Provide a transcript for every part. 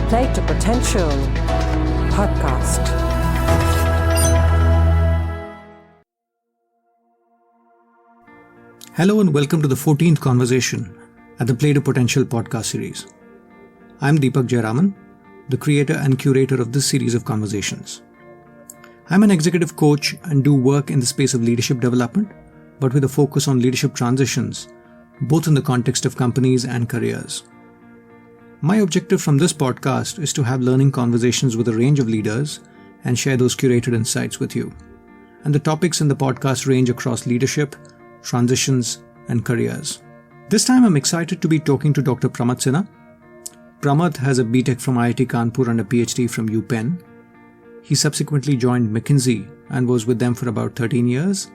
Play to Potential podcast. Hello and welcome to the 14th conversation at the Play to Potential podcast series. I'm Raman, the creator and curator of this series of conversations. I'm an executive coach and do work in the space of leadership development, but with a focus on leadership transitions, both in the context of companies and careers. My objective from this podcast is to have learning conversations with a range of leaders and share those curated insights with you. And the topics in the podcast range across leadership, transitions, and careers. This time I'm excited to be talking to Dr. Pramath Sinha. Pramath has a BTech from IIT Kanpur and a PhD from UPenn. He subsequently joined McKinsey and was with them for about 13 years.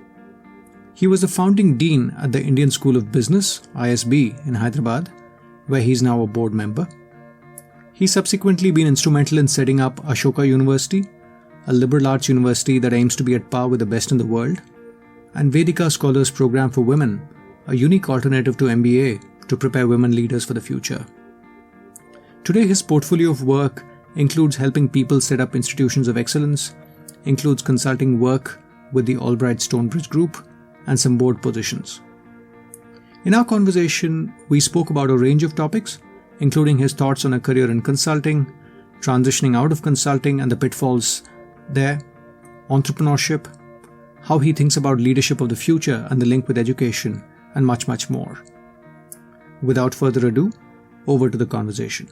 He was the founding dean at the Indian School of Business, ISB, in Hyderabad, where he is now a board member. He's subsequently been instrumental in setting up Ashoka University, a liberal arts university that aims to be at par with the best in the world, and Vedika Scholars Program for Women, a unique alternative to MBA to prepare women leaders for the future. Today, his portfolio of work includes helping people set up institutions of excellence, includes consulting work with the Albright Stonebridge Group, and some board positions. In our conversation, we spoke about a range of topics, including his thoughts on a career in consulting, transitioning out of consulting and the pitfalls there, entrepreneurship, how he thinks about leadership of the future and the link with education, and much, much more. Without further ado, over to the conversation.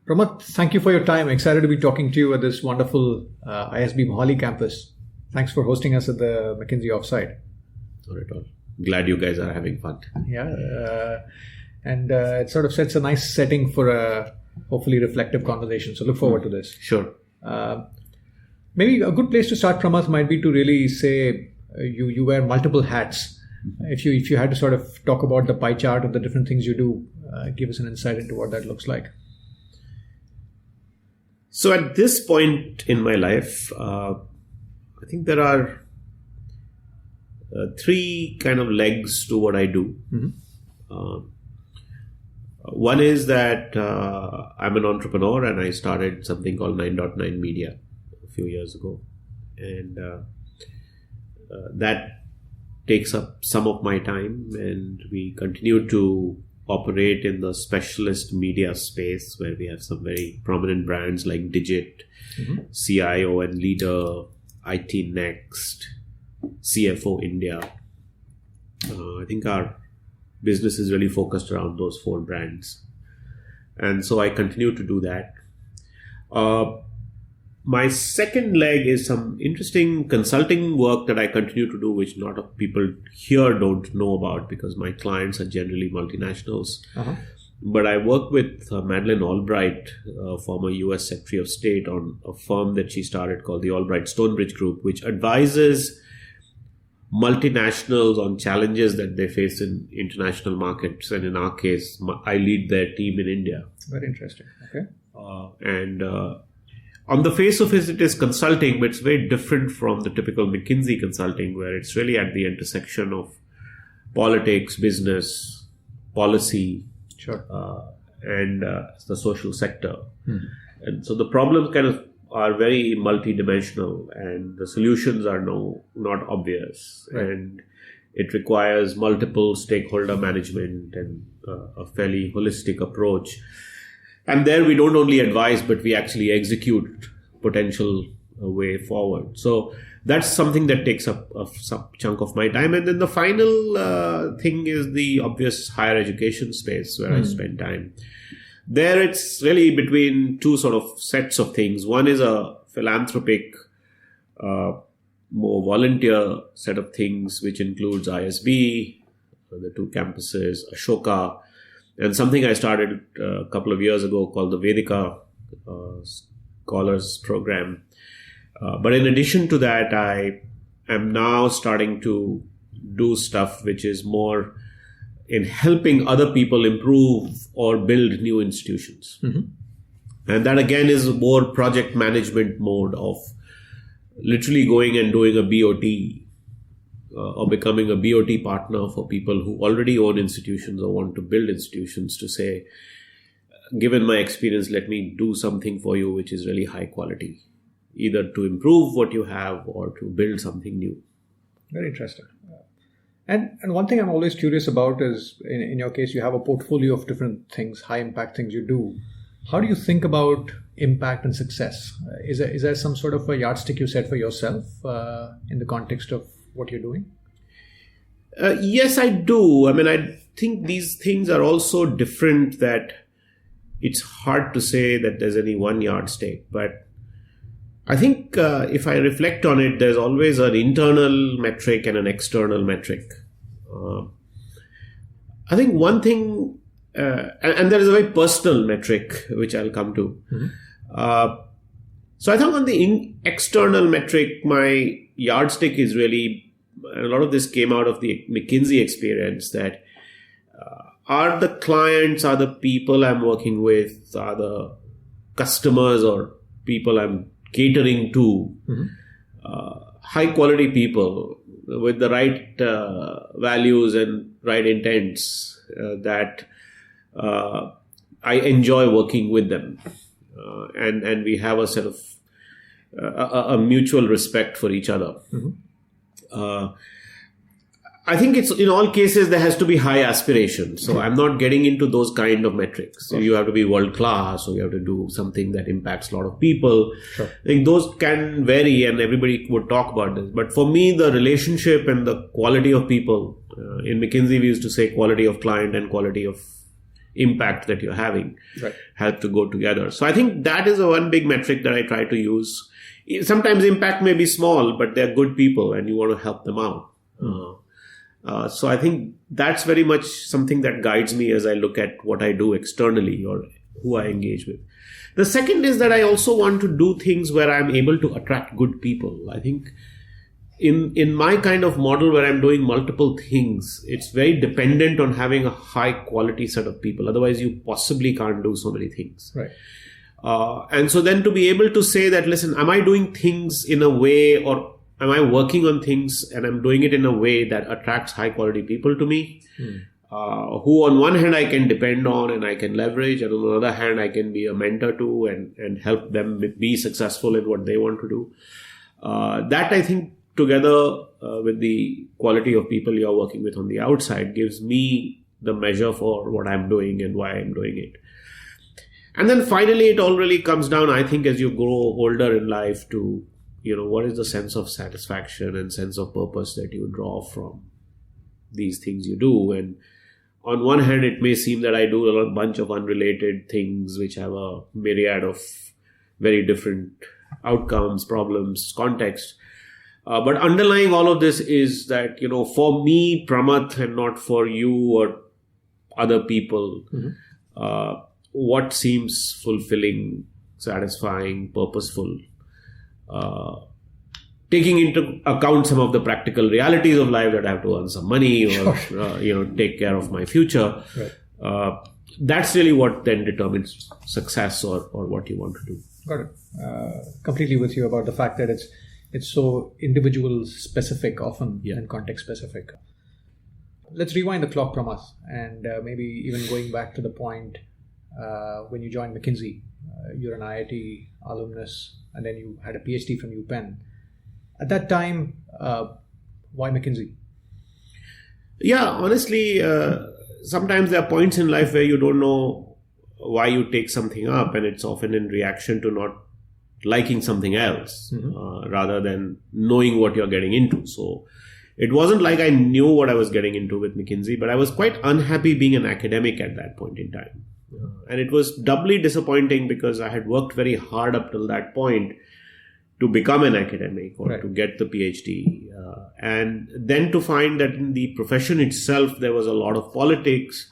Pramath, thank you for your time. Excited to be talking to you at this wonderful ISB Mohali campus. Thanks for hosting us at the McKinsey offsite. Not at all. Glad you guys are having fun. Yeah, and it sort of sets a nice setting for a hopefully reflective conversation. So look forward to this. Sure. Maybe a good place to start, Pramath, might be to really say you wear multiple hats. If you had to sort of talk about the pie chart of the different things you do, give us an insight into what that looks like. So at this point in my life, I think there are three kind of legs to what I do. Mm-hmm. One is that I'm an entrepreneur and I started something called 9.9 Media a few years ago. And that takes up some of my time, and we continue to operate in the specialist media space where we have some very prominent brands like Digit, mm-hmm. CIO and Leader, IT Next, CFO India. I think our business is really focused around those four brands. And so I continue to do that. My second leg is some interesting consulting work that I continue to do, which a lot of people here don't know about because my clients are generally multinationals. Uh-huh. But I work with Madeleine Albright, former US Secretary of State, on a firm that she started called the Albright Stonebridge Group, which advises multinationals on challenges that they face in international markets. And in our case, I lead their team in India. Very interesting. Okay. On the face of it is consulting, but it's very different from the typical McKinsey consulting, where it's really at the intersection of politics, business, policy, sure. And the social sector. Mm-hmm. And so the problems kind of are very multidimensional, and the solutions are not obvious. Right. And it requires multiple stakeholder management and a fairly holistic approach. And there we don't only advise, but we actually execute potential way forward. So that's something that takes up a chunk of my time. And then the final thing is the obvious higher education space where I spend time. There it's really between two sort of sets of things. One is a philanthropic, more volunteer set of things, which includes ISB, the two campuses, Ashoka, and something I started a couple of years ago called the Vedika Scholars Program. But in addition to that, I am now starting to do stuff which is more in helping other people improve or build new institutions. Mm-hmm. And that again is more project management mode of literally going and doing a BOT or becoming a BOT partner for people who already own institutions or want to build institutions to say, given my experience, let me do something for you which is really high quality, either to improve what you have or to build something new. Very interesting. And one thing I'm always curious about is, in your case, you have a portfolio of different things, high impact things you do. How do you think about impact and success? Is there some sort of a yardstick you set for yourself in the context of what you're doing? Yes, I do. I mean, I think these things are also different, that it's hard to say that there's any one yardstick. But I think if I reflect on it, there's always an internal metric and an external metric. I think one thing, and there is a very personal metric, which I'll come to. Mm-hmm. So I think on the external metric, my yardstick is really, a lot of this came out of the McKinsey experience, that are the clients, are the people I'm working with, are the customers or people I'm catering to, high quality people with the right values and right intents that I enjoy working with them. And we have a sort of a mutual respect for each other. Mm-hmm. I think it's, in all cases, there has to be high aspirations. So I'm not getting into those kind of metrics. So you have to be world class, or you have to do something that impacts a lot of people. Sure. I think those can vary, and everybody would talk about this. But for me, the relationship and the quality of people, in McKinsey, we used to say quality of client and quality of impact that you're having, right, have to go together. So I think that is a one big metric that I try to use. Sometimes impact may be small, but they're good people and you want to help them out. So I think that's very much something that guides me as I look at what I do externally or who I engage with. The second is that I also want to do things where I'm able to attract good people. I think in my kind of model where I'm doing multiple things, it's very dependent on having a high quality set of people. Otherwise, you possibly can't do so many things. Right. And so then to be able to say that, listen, am I doing things in a way, or am I working on things and I'm doing it in a way that attracts high quality people to me, who on one hand I can depend on and I can leverage, and on the other hand I can be a mentor to and help them be successful in what they want to do. That I think together with the quality of people you're working with on the outside gives me the measure for what I'm doing and why I'm doing it. And then finally, it all really comes down, I think, as you grow older in life to, what is the sense of satisfaction and sense of purpose that you draw from these things you do. And on one hand, it may seem that I do a bunch of unrelated things which have a myriad of very different outcomes, problems, context. But underlying all of this is that, for me, Pramath, and not for you or other people, what seems fulfilling, satisfying, purposeful, taking into account some of the practical realities of life, that I have to earn some money or take care of my future. Right. That's really what then determines success or what you want to do. Got it. Completely with you about the fact that it's so individual specific often and context specific. Let's rewind the clock, Pramath, and maybe even going back to the point when you joined McKinsey. You're an IIT alumnus, and then you had a PhD from UPenn. At that time, why McKinsey? Yeah, honestly, sometimes there are points in life where you don't know why you take something up, and it's often in reaction to not liking something else, rather than knowing what you're getting into. So it wasn't like I knew what I was getting into with McKinsey, but I was quite unhappy being an academic at that point in time. And it was doubly disappointing because I had worked very hard up till that point to become an academic or to get the PhD. And then to find that in the profession itself, there was a lot of politics.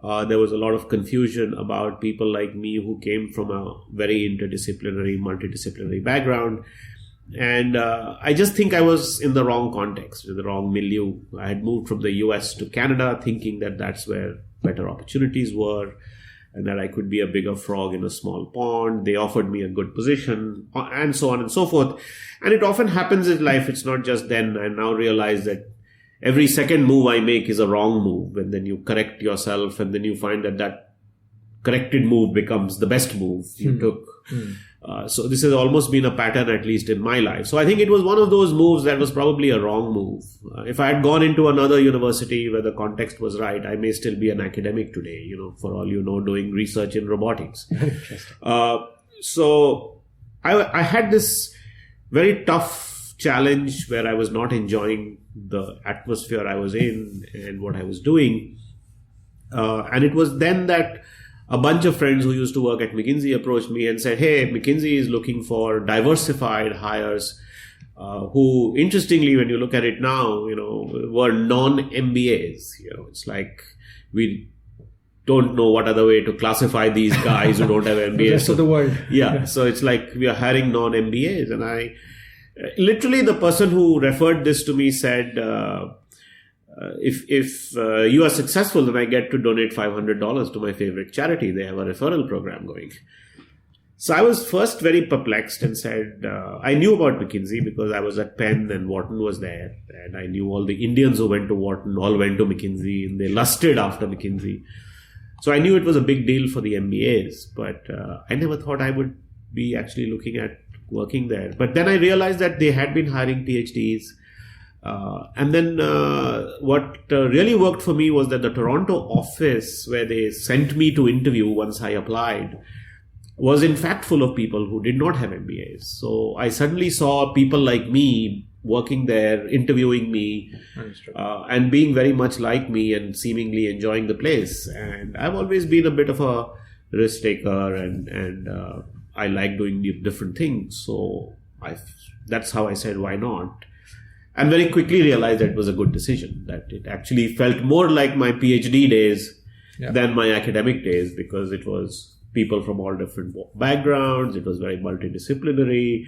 There was a lot of confusion about people like me who came from a very interdisciplinary, multidisciplinary background. And I just think I was in the wrong context, in the wrong milieu. I had moved from the US to Canada thinking that that's where better opportunities were, and that I could be a bigger frog in a small pond. They offered me a good position, and so on and so forth. And it often happens in life. It's not just then. I now realize that every second move I make is a wrong move. And then you correct yourself, and then you find that corrected move becomes the best move you took. So this has almost been a pattern, at least in my life. So I think it was one of those moves that was probably a wrong move. If I had gone into another university where the context was right, I may still be an academic today, for all you know, doing research in robotics. So I had this very tough challenge where I was not enjoying the atmosphere I was in and what I was doing. And it was then that a bunch of friends who used to work at McKinsey approached me and said, hey, McKinsey is looking for diversified hires who, interestingly, when you look at it now, were non-MBAs. It's like we don't know what other way to classify these guys who don't have MBAs. The rest of the world. Yeah. So it's like we are hiring non-MBAs. And I literally, the person who referred this to me said, if you are successful, then I get to donate $500 to my favorite charity. They have a referral program going. So I was first very perplexed and said, I knew about McKinsey because I was at Penn and Wharton was there. And I knew all the Indians who went to Wharton all went to McKinsey and they lusted after McKinsey. So I knew it was a big deal for the MBAs, but I never thought I would be actually looking at working there. But then I realized that they had been hiring PhDs. And then what really worked for me was that the Toronto office where they sent me to interview once I applied was in fact full of people who did not have MBAs. So I suddenly saw people like me working there, interviewing me, and being very much like me and seemingly enjoying the place. And I've always been a bit of a risk taker and I like doing different things. So that's how I said, why not? And very quickly realized that it was a good decision, that it actually felt more like my PhD days than my academic days, because it was people from all different backgrounds. It was very multidisciplinary.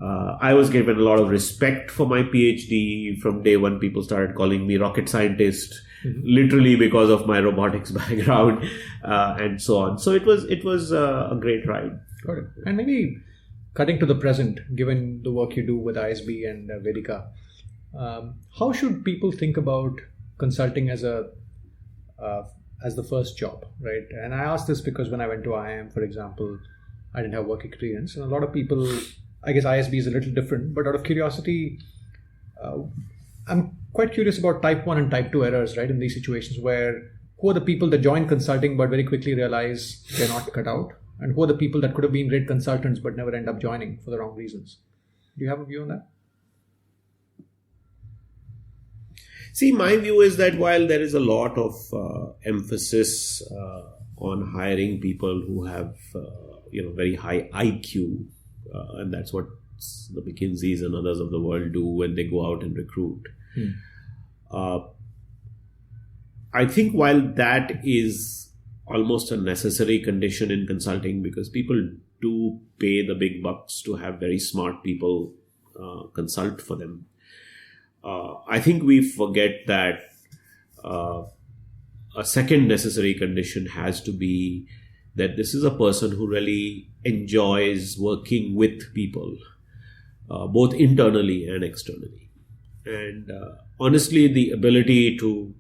I was given a lot of respect for my PhD. From day one, people started calling me rocket scientist, literally because of my robotics background, and so on. So it was a great ride. Got it. And maybe cutting to the present, given the work you do with ISB and Vedika, how should people think about consulting as the first job, right? And I ask this because when I went to IIM, for example, I didn't have work experience, and a lot of people, I guess ISB is a little different, but out of curiosity, I'm quite curious about type 1 and type 2 errors, right? In these situations where who are the people that join consulting but very quickly realize they're not cut out, and who are the people that could have been great consultants but never end up joining for the wrong reasons? Do you have a view on that? See, my view is that while there is a lot of emphasis on hiring people who have, very high IQ, and that's what the McKinseys and others of the world do when they go out and recruit. I think while that is almost a necessary condition in consulting, because people do pay the big bucks to have very smart people consult for them, I think we forget that a second necessary condition has to be that this is a person who really enjoys working with people, both internally and externally. And honestly, the ability to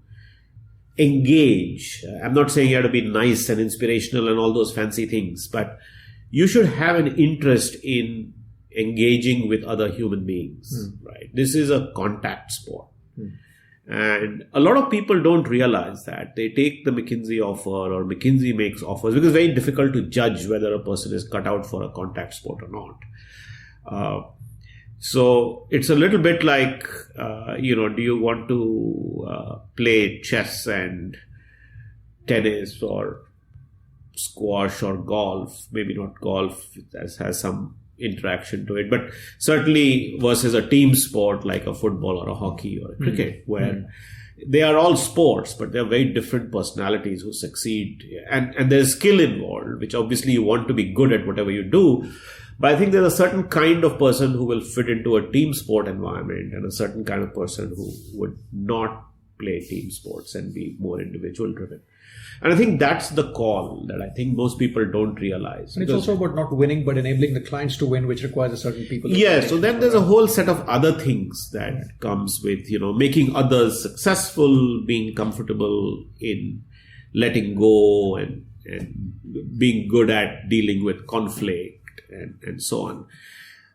engage, I'm not saying you have to be nice and inspirational and all those fancy things, but you should have an interest in engaging with other human beings, right? This is a contact sport. And a lot of people don't realize that. They take the McKinsey offer or McKinsey makes offers because it's very difficult to judge whether a person is cut out for a contact sport or not. So it's a little bit like, do you want to play chess and tennis or squash or golf? Maybe not golf, it has some interaction to it, but certainly versus a team sport like a football or a hockey or a cricket, where they are all sports, but they're very different personalities who succeed, and there's skill involved, which obviously you want to be good at whatever you do. But I think there's a certain kind of person who will fit into a team sport environment and a certain kind of person who would not play team sports and be more individual driven. And I think that's the call that I think most people don't realize. And it's also about not winning, but enabling the clients to win, which requires a certain people. Yeah, so then there's a whole set of other things that comes with, making others successful, being comfortable in letting go and and being good at dealing with conflict and so on.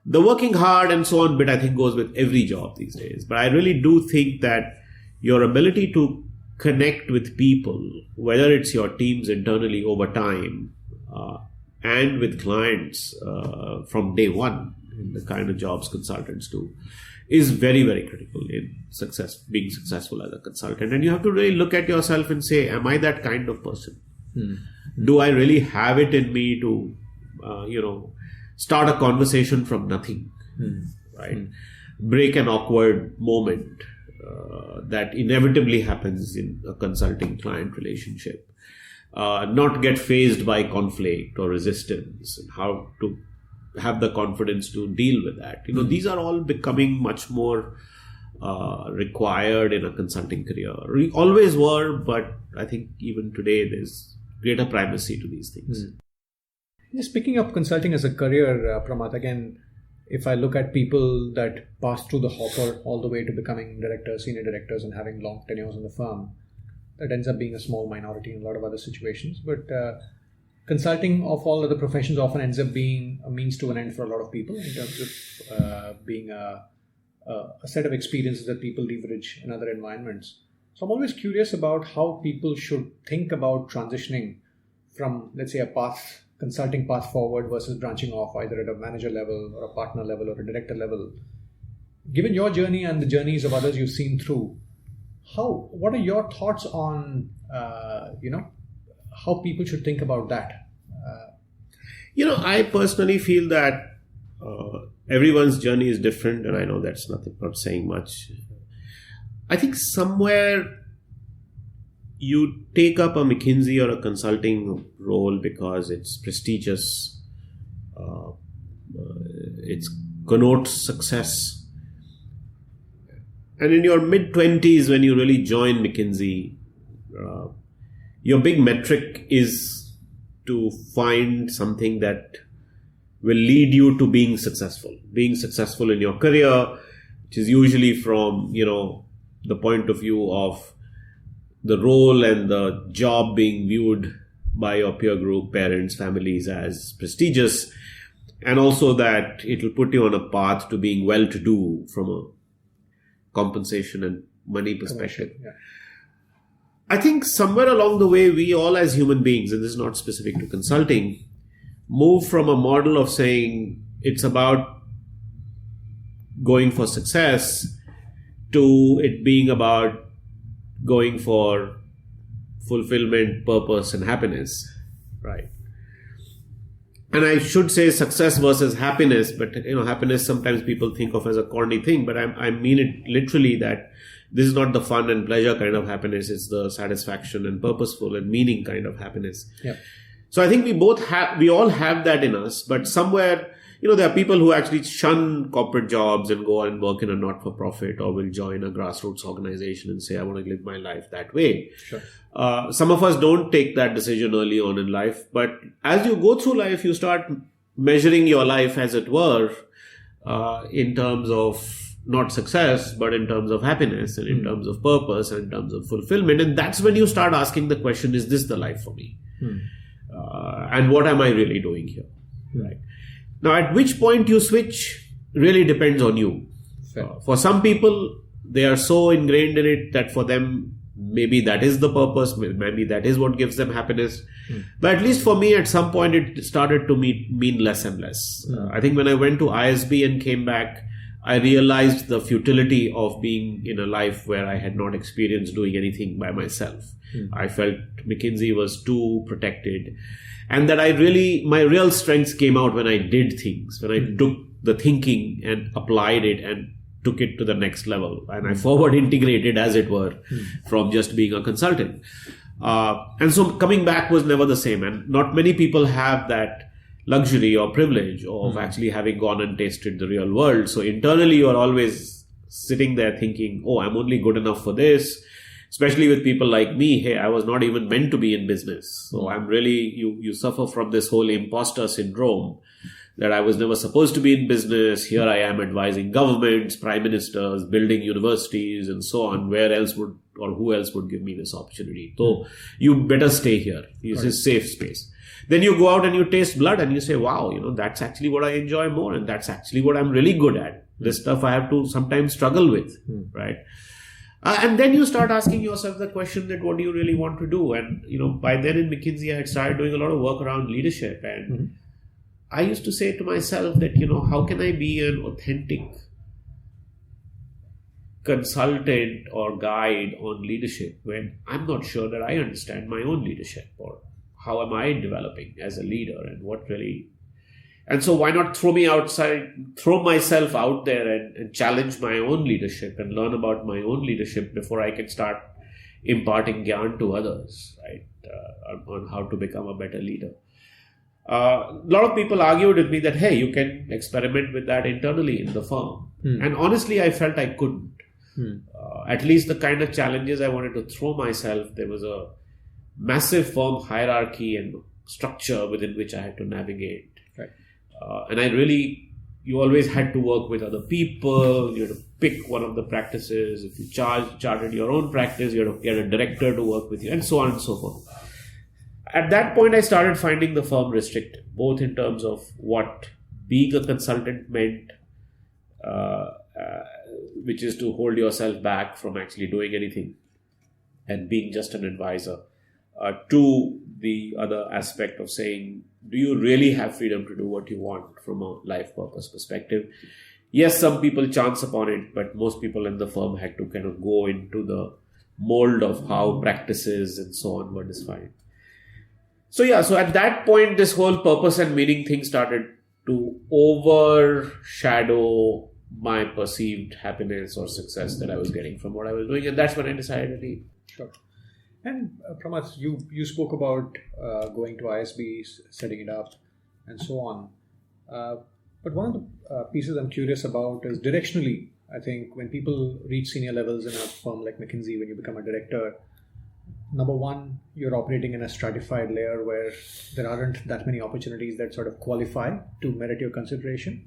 The working hard and so on bit, I think, goes with every job these days. But I really do think that your ability to connect with people, whether it's your teams internally over time and with clients from day one, in the kind of jobs consultants do, is very, very critical in being successful as a consultant. And you have to really look at yourself and say, am I that kind of person? Do I really have it in me to, start a conversation from nothing, right? Break an awkward moment that inevitably happens in a consulting client relationship. Not get fazed by conflict or resistance, and how to have the confidence to deal with that. These are all becoming much more required in a consulting career. We always were, but I think even today there's greater primacy to these things. Just picking up consulting as a career, Pramath, again, if I look at people that pass through the hopper all the way to becoming directors, senior directors, and having long tenures in the firm, that ends up being a small minority in a lot of other situations. But consulting of all other professions often ends up being a means to an end for a lot of people in terms of being a set of experiences that people leverage in other environments. So I'm always curious about how people should think about transitioning from, let's say, a consulting path forward versus branching off either at a manager level or a partner level or a director level. Given your journey and the journeys of others you've seen through, what are your thoughts on, how people should think about that? I personally feel that everyone's journey is different, and I know that's not saying much. I think somewhere you take up a McKinsey or a consulting role because it's prestigious, it connotes success. And in your mid-20s, when you really join McKinsey, your big metric is to find something that will lead you to being successful in your career, which is usually from, the point of view of the role and the job being viewed by your peer group, parents, families as prestigious, and also that it will put you on a path to being well-to-do from a compensation and money perspective. Yeah. I think somewhere along the way, we all as human beings, and this is not specific to consulting, move from a model of saying it's about going for success to it being about going for fulfillment, purpose, and happiness, right? And I should say success versus happiness, but happiness sometimes people think of as a corny thing, but I mean it literally, that this is not the fun and pleasure kind of happiness, it's the satisfaction and purposeful and meaning kind of happiness. Yeah. So I think we all have that in us, but somewhere, there are people who actually shun corporate jobs and go and work in a not-for-profit, or will join a grassroots organization and say, I want to live my life that way. Sure. Some of us don't take that decision early on in life, but as you go through life, you start measuring your life, as it were, in terms of not success, but in terms of happiness and in terms of purpose and in terms of fulfillment. And that's when you start asking the question, is this the life for me? And what am I really doing here? Right. Now, at which point you switch really depends on you. For some people, they are so ingrained in it that for them, maybe that is the purpose, maybe that is what gives them happiness. But at least for me, at some point, it started to mean less and less. I think when I went to ISB and came back, I realized the futility of being in a life where I had not experienced doing anything by myself. I felt McKinsey was too protected, and that my real strengths came out when I did things, when I took the thinking and applied it and took it to the next level, and I forward integrated, as it were, from just being a consultant. And so coming back was never the same, and not many people have that luxury or privilege of actually having gone and tasted the real world. So internally, you're always sitting there thinking, oh, I'm only good enough for this. Especially with people like me, hey, I was not even meant to be in business. So I'm really, you suffer from this whole imposter syndrome, that I was never supposed to be in business. Here I am advising governments, prime ministers, building universities and so on. Where else would or who else would give me this opportunity? So you better stay here. This is safe space. Then you go out and you taste blood and you say, wow, that's actually what I enjoy more, and that's actually what I'm really good at. This stuff I have to sometimes struggle with, right? And then you start asking yourself the question that what do you really want to do? And, by then in McKinsey, I had started doing a lot of work around leadership. And I used to say to myself that, how can I be an authentic consultant or guide on leadership when I'm not sure that I understand my own leadership, or how am I developing as a leader, and what really... And so why not throw myself out there and challenge my own leadership and learn about my own leadership before I can start imparting gyan to others, right? On how to become a better leader. A lot of people argued with me that, hey, you can experiment with that internally in the firm. And honestly, I felt I couldn't. At least the kind of challenges I wanted to throw myself, there was a massive firm hierarchy and structure within which I had to navigate. Right. And you always had to work with other people. You had to pick one of the practices. If you chartered your own practice, you had to get a director to work with you, and so on and so forth. At that point, I started finding the firm restrictive, both in terms of what being a consultant meant, which is to hold yourself back from actually doing anything and being just an advisor, to the other aspect of saying, do you really have freedom to do what you want from a life purpose perspective? Yes, some people chance upon it, but most people in the firm had to kind of go into the mold of how practices and so on were defined. So at that point, this whole purpose and meaning thing started to overshadow my perceived happiness or success that I was getting from what I was doing. And that's when I decided to leave. Sure. And Pramath, you spoke about going to ISBs, setting it up, and so on. But one of the pieces I'm curious about is directionally. I think when people reach senior levels in a firm like McKinsey, when you become a director, number one, you're operating in a stratified layer where there aren't that many opportunities that sort of qualify to merit your consideration.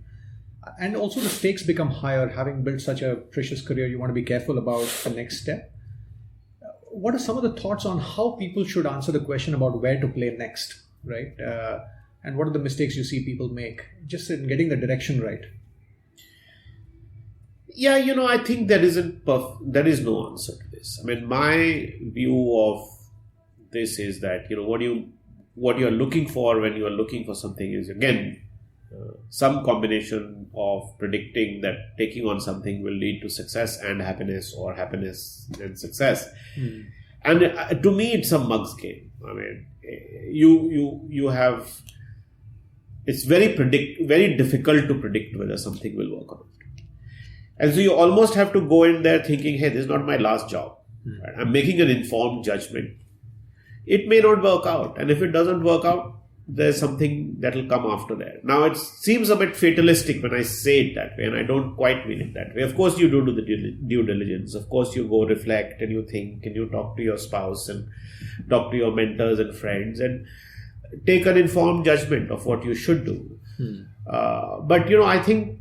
And also the stakes become higher. Having built such a precious career, you want to be careful about the next step. What are some of the thoughts on how people should answer the question about where to play next, right? And what are the mistakes you see people make just in getting the direction right? Yeah, I think there is no answer to this. I mean, my view of this is that, what you're looking for when you are looking for something is, again, some combination of predicting that taking on something will lead to success and happiness, or happiness and success. And to me, it's a mug's game. I mean, you have, it's very difficult to predict whether something will work or not. And so you almost have to go in there thinking, hey, this is not my last job. Right? I'm making an informed judgment. It may not work out. And if it doesn't work out, there's something that will come after that. Now, it seems a bit fatalistic when I say it that way, and I don't quite mean it that way. Of course, you do the due diligence. Of course, you go reflect and you think and you talk to your spouse and talk to your mentors and friends and take an informed judgment of what you should do. But, I think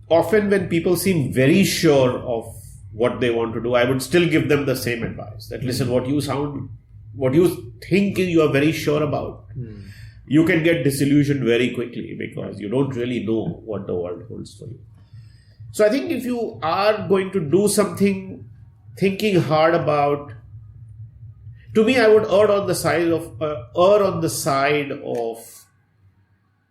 often when people seem very sure of what they want to do, I would still give them the same advice. That, listen, what you think you are very sure about, you can get disillusioned very quickly because you don't really know what the world holds for you. So I think if you are going to do something, thinking hard about, to me, I would err on the side of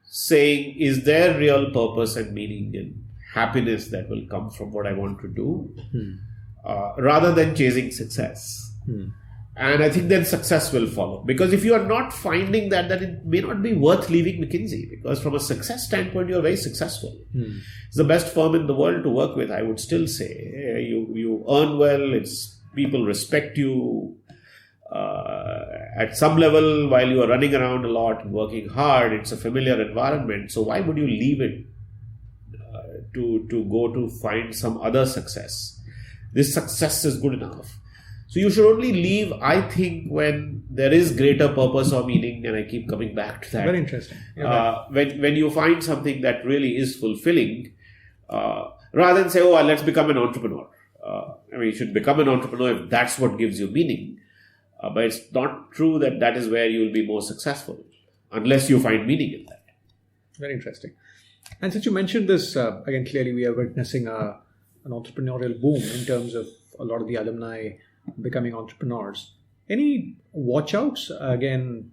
saying, is there real purpose and meaning and happiness that will come from what I want to do, rather than chasing success. And I think then success will follow. Because if you are not finding that, then it may not be worth leaving McKinsey. Because from a success standpoint, you are very successful. It's the best firm in the world to work with, I would still say. You earn well, people respect you. At some level, while you are running around a lot and working hard, it's a familiar environment. So why would you leave it to go to find some other success? This success is good enough. So you should only leave, I think, when there is greater purpose or meaning, and I keep coming back to that. Very interesting. When you find something that really is fulfilling, rather than say, let's become an entrepreneur. you should become an entrepreneur if that's what gives you meaning. But it's not true that that is where you will be more successful unless you find meaning in that. Very interesting. And since you mentioned this, again, clearly we are witnessing an entrepreneurial boom in terms of a lot of the alumni becoming entrepreneurs. Any watch outs? Again,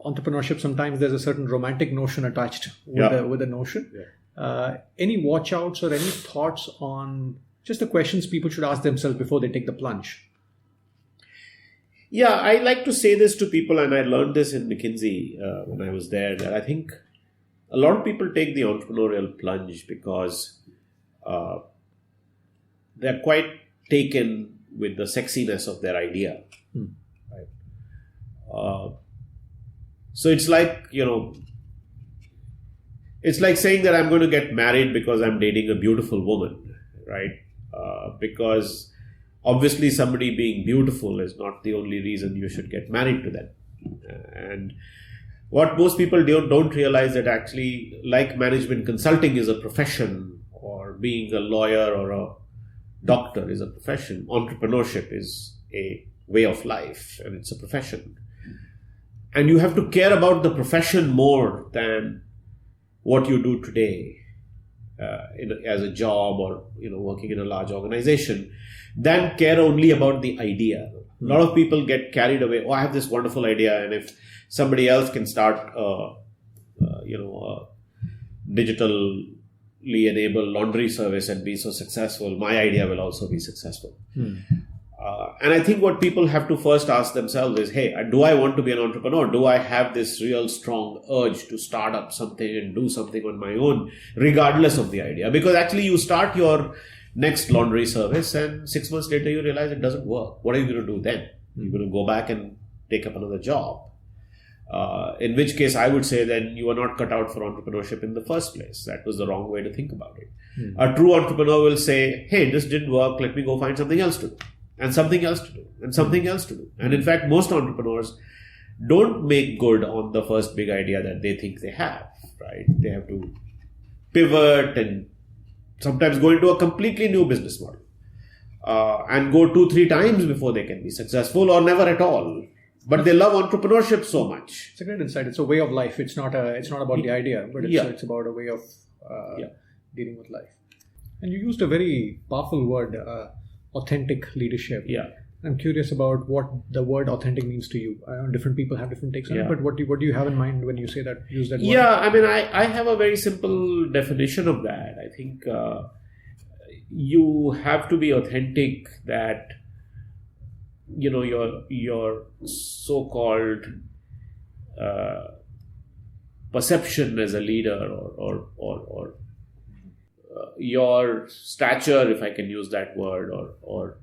entrepreneurship, sometimes there's a certain romantic notion attached with the notion. Yeah. Any watch outs or any thoughts on just the questions people should ask themselves before they take the plunge? Yeah, I like to say this to people, and I learned this in McKinsey when I was there, that I think a lot of people take the entrepreneurial plunge because they're quite taken with the sexiness of their idea. Right? So it's like, it's like saying that I'm going to get married because I'm dating a beautiful woman, right? Because obviously somebody being beautiful is not the only reason you should get married to them. And what most people don't realize that actually, like management consulting is a profession, or being a lawyer or a doctor is a profession, entrepreneurship is a way of life and it's a profession. And you have to care about the profession more than what you do today as a job or working in a large organization, than care only about the idea. A lot of people get carried away. Oh, I have this wonderful idea, and if somebody else can start a digitally enabled laundry service and be so successful, my idea will also be successful. And I think what people have to first ask themselves is, hey, do I want to be an entrepreneur? Do I have this real strong urge to start up something and do something on my own, regardless of the idea? Because actually you start your next laundry service and 6 months later you realize it doesn't work. What are you going to do then? You're going to go back and take up another job. In which case I would say then you are not cut out for entrepreneurship in the first place. That was the wrong way to think about it. A true entrepreneur will say, hey, this didn't work. Let me go find something else to do. And something else to do. And something else to do. And in fact, most entrepreneurs don't make good on the first big idea that they think they have. Right? They have to pivot and sometimes go into a completely new business model. And go 2-3 times before they can be successful, or never at all. But they love entrepreneurship so much. It's a great insight. It's a way of life. It's not about the idea, but it's about a way of dealing with life. And you used a very powerful word, authentic leadership. Yeah. I'm curious about what the word authentic means to you. I know different people have different takes on it, but what do you have in mind when you say that? Use that word? Yeah, I mean, I have a very simple definition of that. I think you have to be authentic, that your so-called perception as a leader, or your stature, if I can use that word, or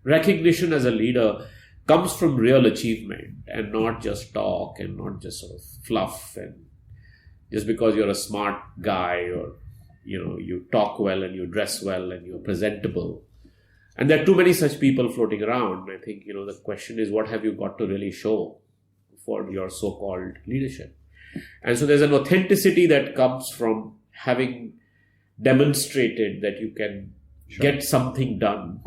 recognition as a leader comes from real achievement and not just talk and not just sort of fluff, and just because you're a smart guy, or you talk well and you dress well and you're presentable. And there are too many such people floating around. I think the question is, what have you got to really show for your so-called leadership? And so there's an authenticity that comes from having demonstrated that you can get something done.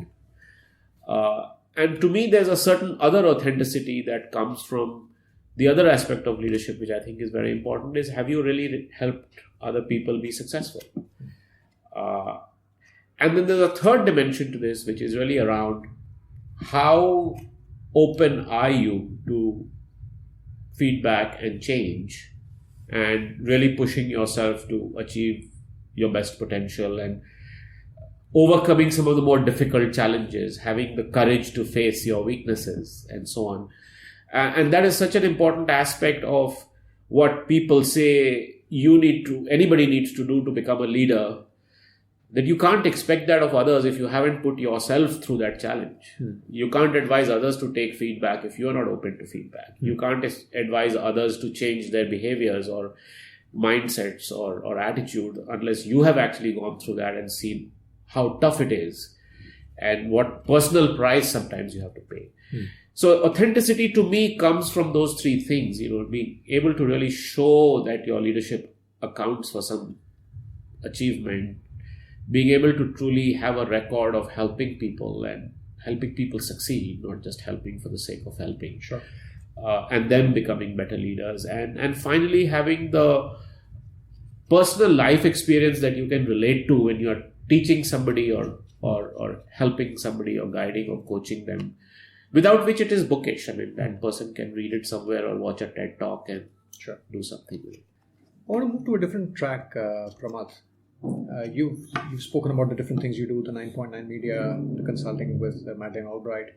And to me, there's a certain other authenticity that comes from the other aspect of leadership, which I think is very important, is have you really helped other people be successful? And then there's a third dimension to this, which is really around how open are you to feedback and change, and really pushing yourself to achieve your best potential and overcoming some of the more difficult challenges, having the courage to face your weaknesses and so on. And that is such an important aspect of what people say anybody needs to do to become a leader, that you can't expect that of others if you haven't put yourself through that challenge. You can't advise others to take feedback if you're not open to feedback. You can't advise others to change their behaviors or mindsets or attitude unless you have actually gone through that and seen how tough it is and what personal price sometimes you have to pay. So authenticity to me comes from those three things, being able to really show that your leadership accounts for some achievement, being able to truly have a record of helping people and helping people succeed, not just helping for the sake of helping. Sure. And then becoming better leaders. And finally, having the personal life experience that you can relate to when you're teaching somebody or helping somebody or guiding or coaching them, without which it is bookish. I mean, that person can read it somewhere or watch a TED talk and do something with it. I want to move to a different track, Pramath. You've spoken about the different things you do, the 9.9 Media, the consulting with Madeleine Albright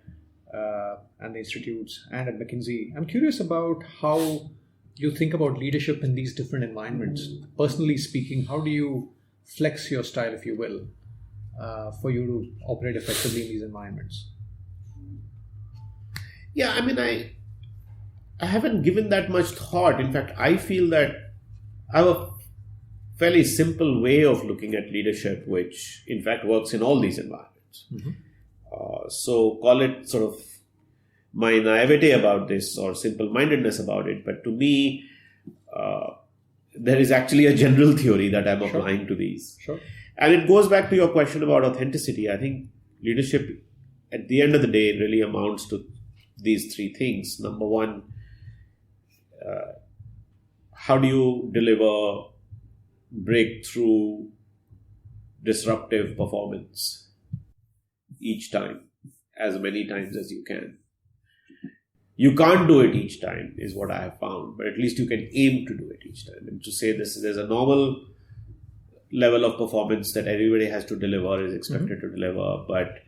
and the institutes, and at McKinsey. I'm curious about how you think about leadership in these different environments. Personally speaking, how do you flex your style, if you will, for you to operate effectively in these environments? Yeah, I mean, I haven't given that much thought. In fact, I feel that I have a fairly simple way of looking at leadership, which in fact works in all these environments. Mm-hmm. So call it sort of my naivety about this or simple-mindedness about it. But to me, there is actually a general theory that I'm applying to these. Sure. And it goes back to your question about authenticity. I think leadership, at the end of the day, really amounts to these three things. Number one, how do you deliver breakthrough, disruptive performance each time, as many times as you can? You can't do it each time, is what I have found, but at least you can aim to do it each time. And to say there's a normal level of performance that everybody has to deliver, is expected to deliver, but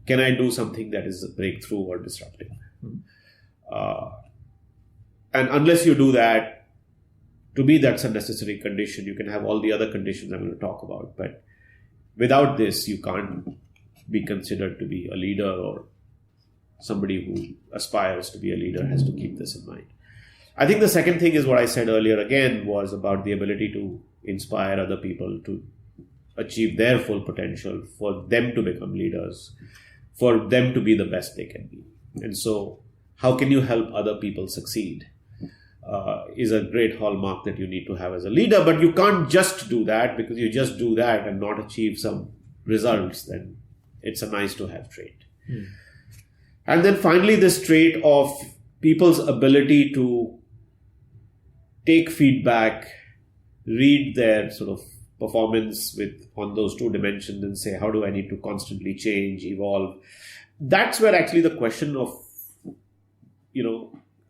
can I do something that is a breakthrough or disruptive? And unless you do that, to me, that's a necessary condition. You can have all the other conditions I'm going to talk about, but without this, you can't be considered to be a leader, or somebody who aspires to be a leader has to keep this in mind. I think the second thing is what I said earlier again, was about the ability to inspire other people to achieve their full potential, for them to become leaders, for them to be the best they can be. And so how can you help other people succeed is a great hallmark that you need to have as a leader. But you can't just do that, because you just do that and not achieve some results, then it's a nice to have trait. And then finally, this trait of people's ability to take feedback, read their sort of performance on those two dimensions and say, how do I need to constantly change, evolve? That's where actually the question of,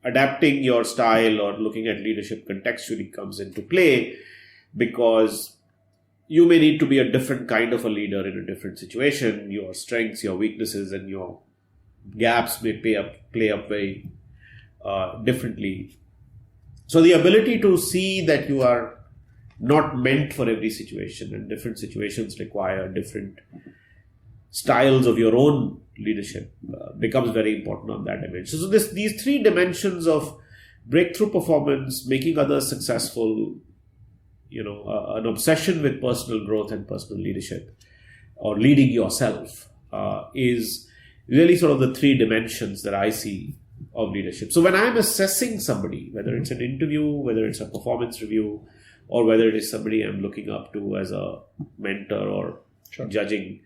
adapting your style or looking at leadership contextually comes into play, because you may need to be a different kind of a leader in a different situation. Your strengths, your weaknesses, and your gaps may play up very differently. So the ability to see that you are not meant for every situation, and different situations require different styles of your own leadership becomes very important on that dimension. So these three dimensions of breakthrough performance, making others successful, an obsession with personal growth and personal leadership, or leading yourself, is really sort of the three dimensions that I see of leadership. So when I'm assessing somebody, whether it's an interview, whether it's a performance review, or whether it is somebody I'm looking up to as a mentor, or judging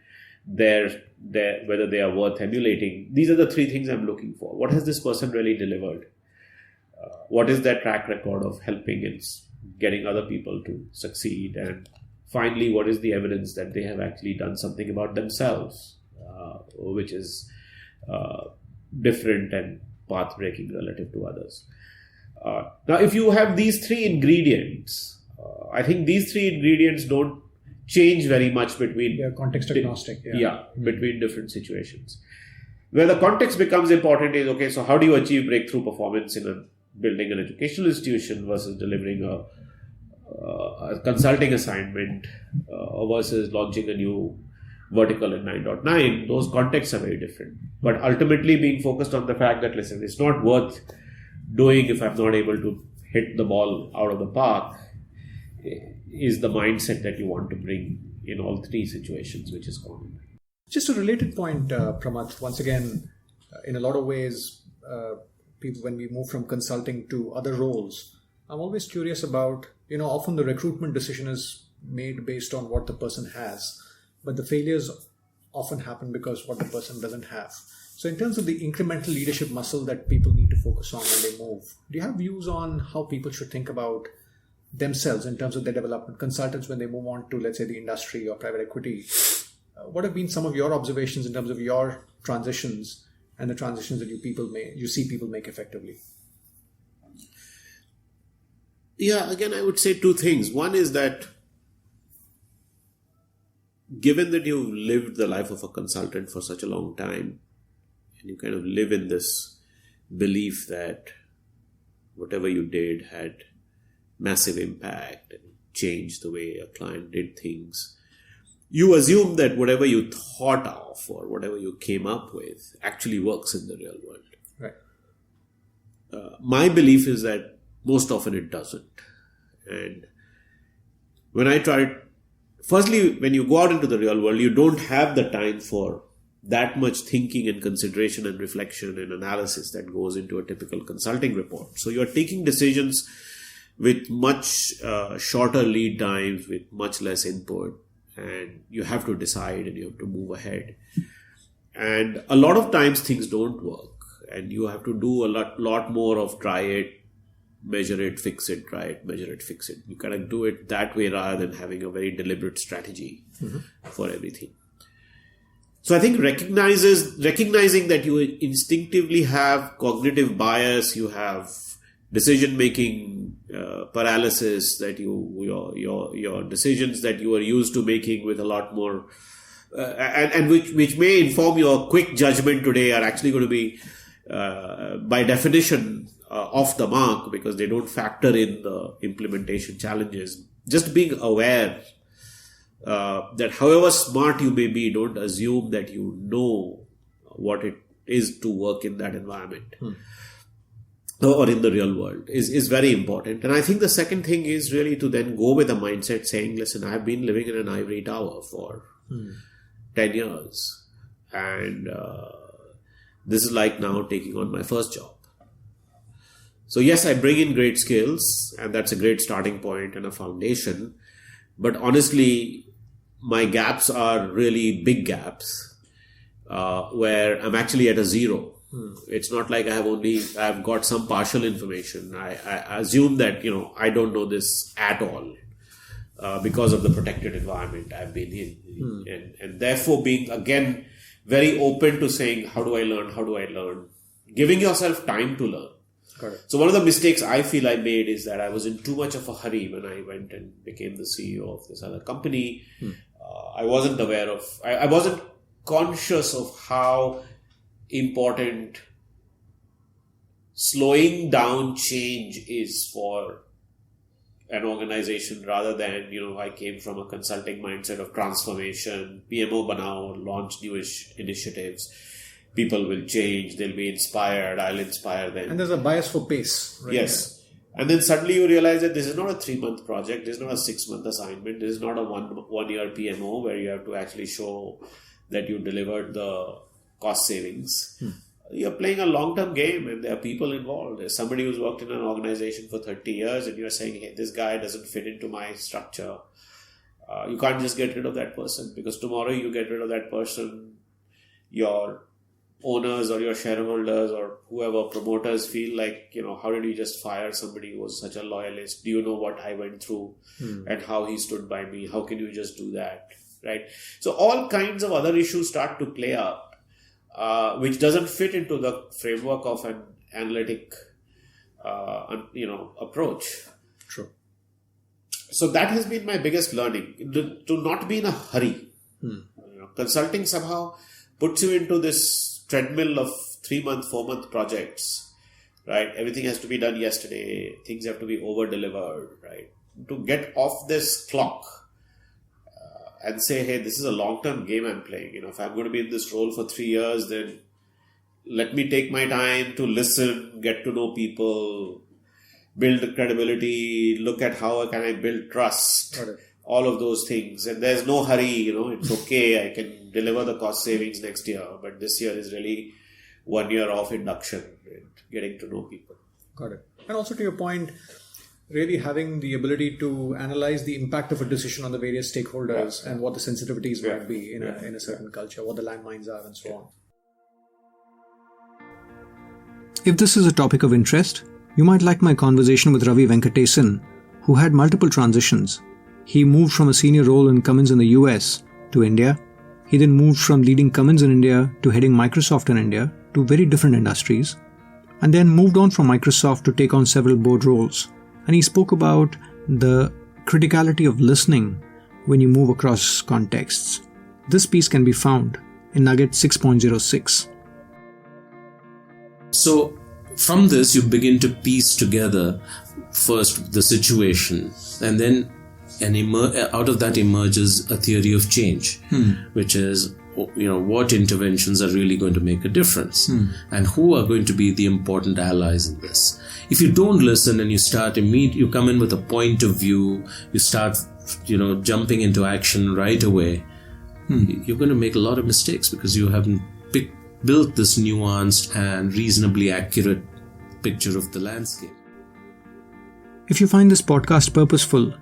whether they are worth emulating, these are the three things I'm looking for. What has this person really delivered? What is their track record of helping and getting other people to succeed? And finally, what is the evidence that they have actually done something about themselves, which is different and path-breaking relative to others? Now, if you have these three ingredients, I think these three ingredients don't change very much between... Yeah, context agnostic. Between different situations. Where the context becomes important is, okay, so how do you achieve breakthrough performance in building an educational institution versus delivering a consulting assignment, versus launching a new vertical in 9.9? Those contexts are very different. But ultimately being focused on the fact that, listen, it's not worth doing if I'm not able to hit the ball out of the park, is the mindset that you want to bring in all three situations, which is common. Just a related point, Pramath. Once again, in a lot of ways, people, when we move from consulting to other roles, I'm always curious about, often the recruitment decision is made based on what the person has. but the failures often happen because what the person doesn't have. So in terms of the incremental leadership muscle that people need to focus on when they move, do you have views on how people should think about themselves in terms of their development? Consultants, when they move on to, let's say, the industry or private equity, what have been some of your observations in terms of your transitions and the transitions that you see people make effectively? Yeah, again, I would say two things. One is that given that you've lived the life of a consultant for such a long time, and you kind of live in this belief that whatever you did had massive impact and changed the way a client did things, you assume that whatever you thought of or whatever you came up with actually works in the real world. Right. My belief is that most often it doesn't. And when I tried, firstly, when you go out into the real world, you don't have the time for that much thinking and consideration and reflection and analysis that goes into a typical consulting report. So you're taking decisions with much shorter lead times, with much less input, and you have to decide and you have to move ahead. And a lot of times things don't work, and you have to do a lot more of try it, measure it, fix it, try it, measure it, fix it. You kind of do it that way rather than having a very deliberate strategy for everything. So I think recognizing that you instinctively have cognitive bias, you have decision-making paralysis, that your decisions that you are used to making with a lot more, and which may inform your quick judgment today are actually going to be, by definition, off the mark because they don't factor in the implementation challenges. Just being aware that however smart you may be, don't assume that you know what it is to work in that environment or in the real world is very important. And I think the second thing is really to then go with a mindset saying, listen, I've been living in an ivory tower for 10 years and this is like now taking on my first job. So yes, I bring in great skills and that's a great starting point and a foundation. But honestly, my gaps are really big gaps where I'm actually at a zero. It's not like I've got some partial information. I assume that, I don't know this at all because of the protected environment I've been in. And therefore being, again, very open to saying, how do I learn? Giving yourself time to learn. So one of the mistakes I feel I made is that I was in too much of a hurry when I went and became the CEO of this other company. I wasn't aware of, I wasn't conscious of how important slowing down change is for an organization rather than, I came from a consulting mindset of transformation, PMO banao, launch newish initiatives. People will change, they'll be inspired, I'll inspire them. And there's a bias for pace. Right? Yes. And then suddenly you realize that this is not a 3-month project, this is not a 6-month assignment, this is not a one-year PMO where you have to actually show that you delivered the cost savings. You're playing a long-term game and there are people involved. There's somebody who's worked in an organization for 30 years and you're saying, hey, this guy doesn't fit into my structure. You can't just get rid of that person because tomorrow you get rid of that person, your owners or your shareholders or whoever promoters feel like, how did you just fire somebody who was such a loyalist? Do you know what I went through and how he stood by me? How can you just do that? Right? So all kinds of other issues start to play up, which doesn't fit into the framework of an analytic, approach. True. So that has been my biggest learning, to not be in a hurry. Consulting somehow puts you into this treadmill of 3-month, 4-month projects, right? Everything has to be done yesterday. Things have to be over-delivered, right? To get off this clock and say, hey, this is a long-term game I'm playing. If I'm going to be in this role for 3 years, then let me take my time to listen, get to know people, build credibility, look at how can I build trust. All of those things. And there's no hurry, it's okay. I can deliver the cost savings next year. But this year is really 1 year of induction and getting to know people. Got it. And also to your point, really having the ability to analyze the impact of a decision on the various stakeholders and what the sensitivities might be in a certain culture, what the landmines are, and so on. If this is a topic of interest, you might like my conversation with Ravi Venkatesan, who had multiple transitions. He moved from a senior role in Cummins in the US to India. He then moved from leading Cummins in India to heading Microsoft in India, two very different industries, and then moved on from Microsoft to take on several board roles. And he spoke about the criticality of listening when you move across contexts. This piece can be found in Nugget 6.06. So from this, you begin to piece together first the situation, and then out of that emerges a theory of change, which is, what interventions are really going to make a difference, and who are going to be the important allies in this. If you don't listen and you come in with a point of view, you start, jumping into action right away, you're going to make a lot of mistakes because you haven't built this nuanced and reasonably accurate picture of the landscape. If you find this podcast purposeful,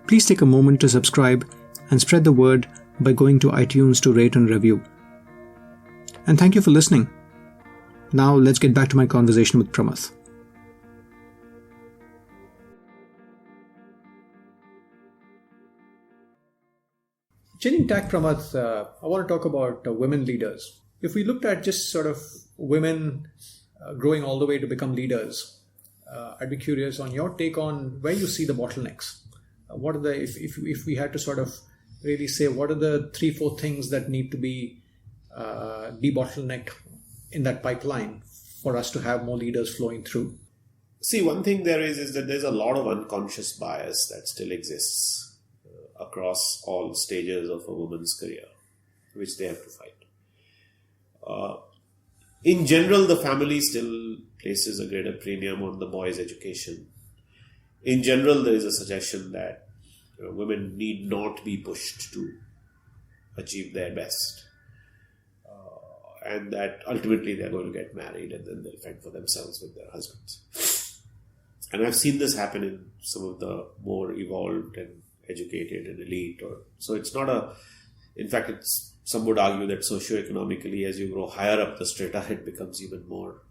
please take a moment to subscribe and spread the word by going to iTunes to rate and review. And thank you for listening. Now let's get back to my conversation with Pramath. Changing tack, Pramath, I want to talk about women leaders. If we looked at just sort of women growing all the way to become leaders, I'd be curious on your take on where you see the bottlenecks. What are if we had to sort of really say, what are the 3-4 things that need to be debottlenecked in that pipeline for us to have more leaders flowing through? See, one thing there is that there's a lot of unconscious bias that still exists across all stages of a woman's career, which they have to fight. In general, the family still places a greater premium on the boy's education. In general, there is a suggestion that women need not be pushed to achieve their best, and that ultimately they're going to get married and then they'll fend for themselves with their husbands. And I've seen this happen in some of the more evolved and educated and elite. So it's not in fact, some would argue that socioeconomically, as you grow higher up the strata, it becomes even more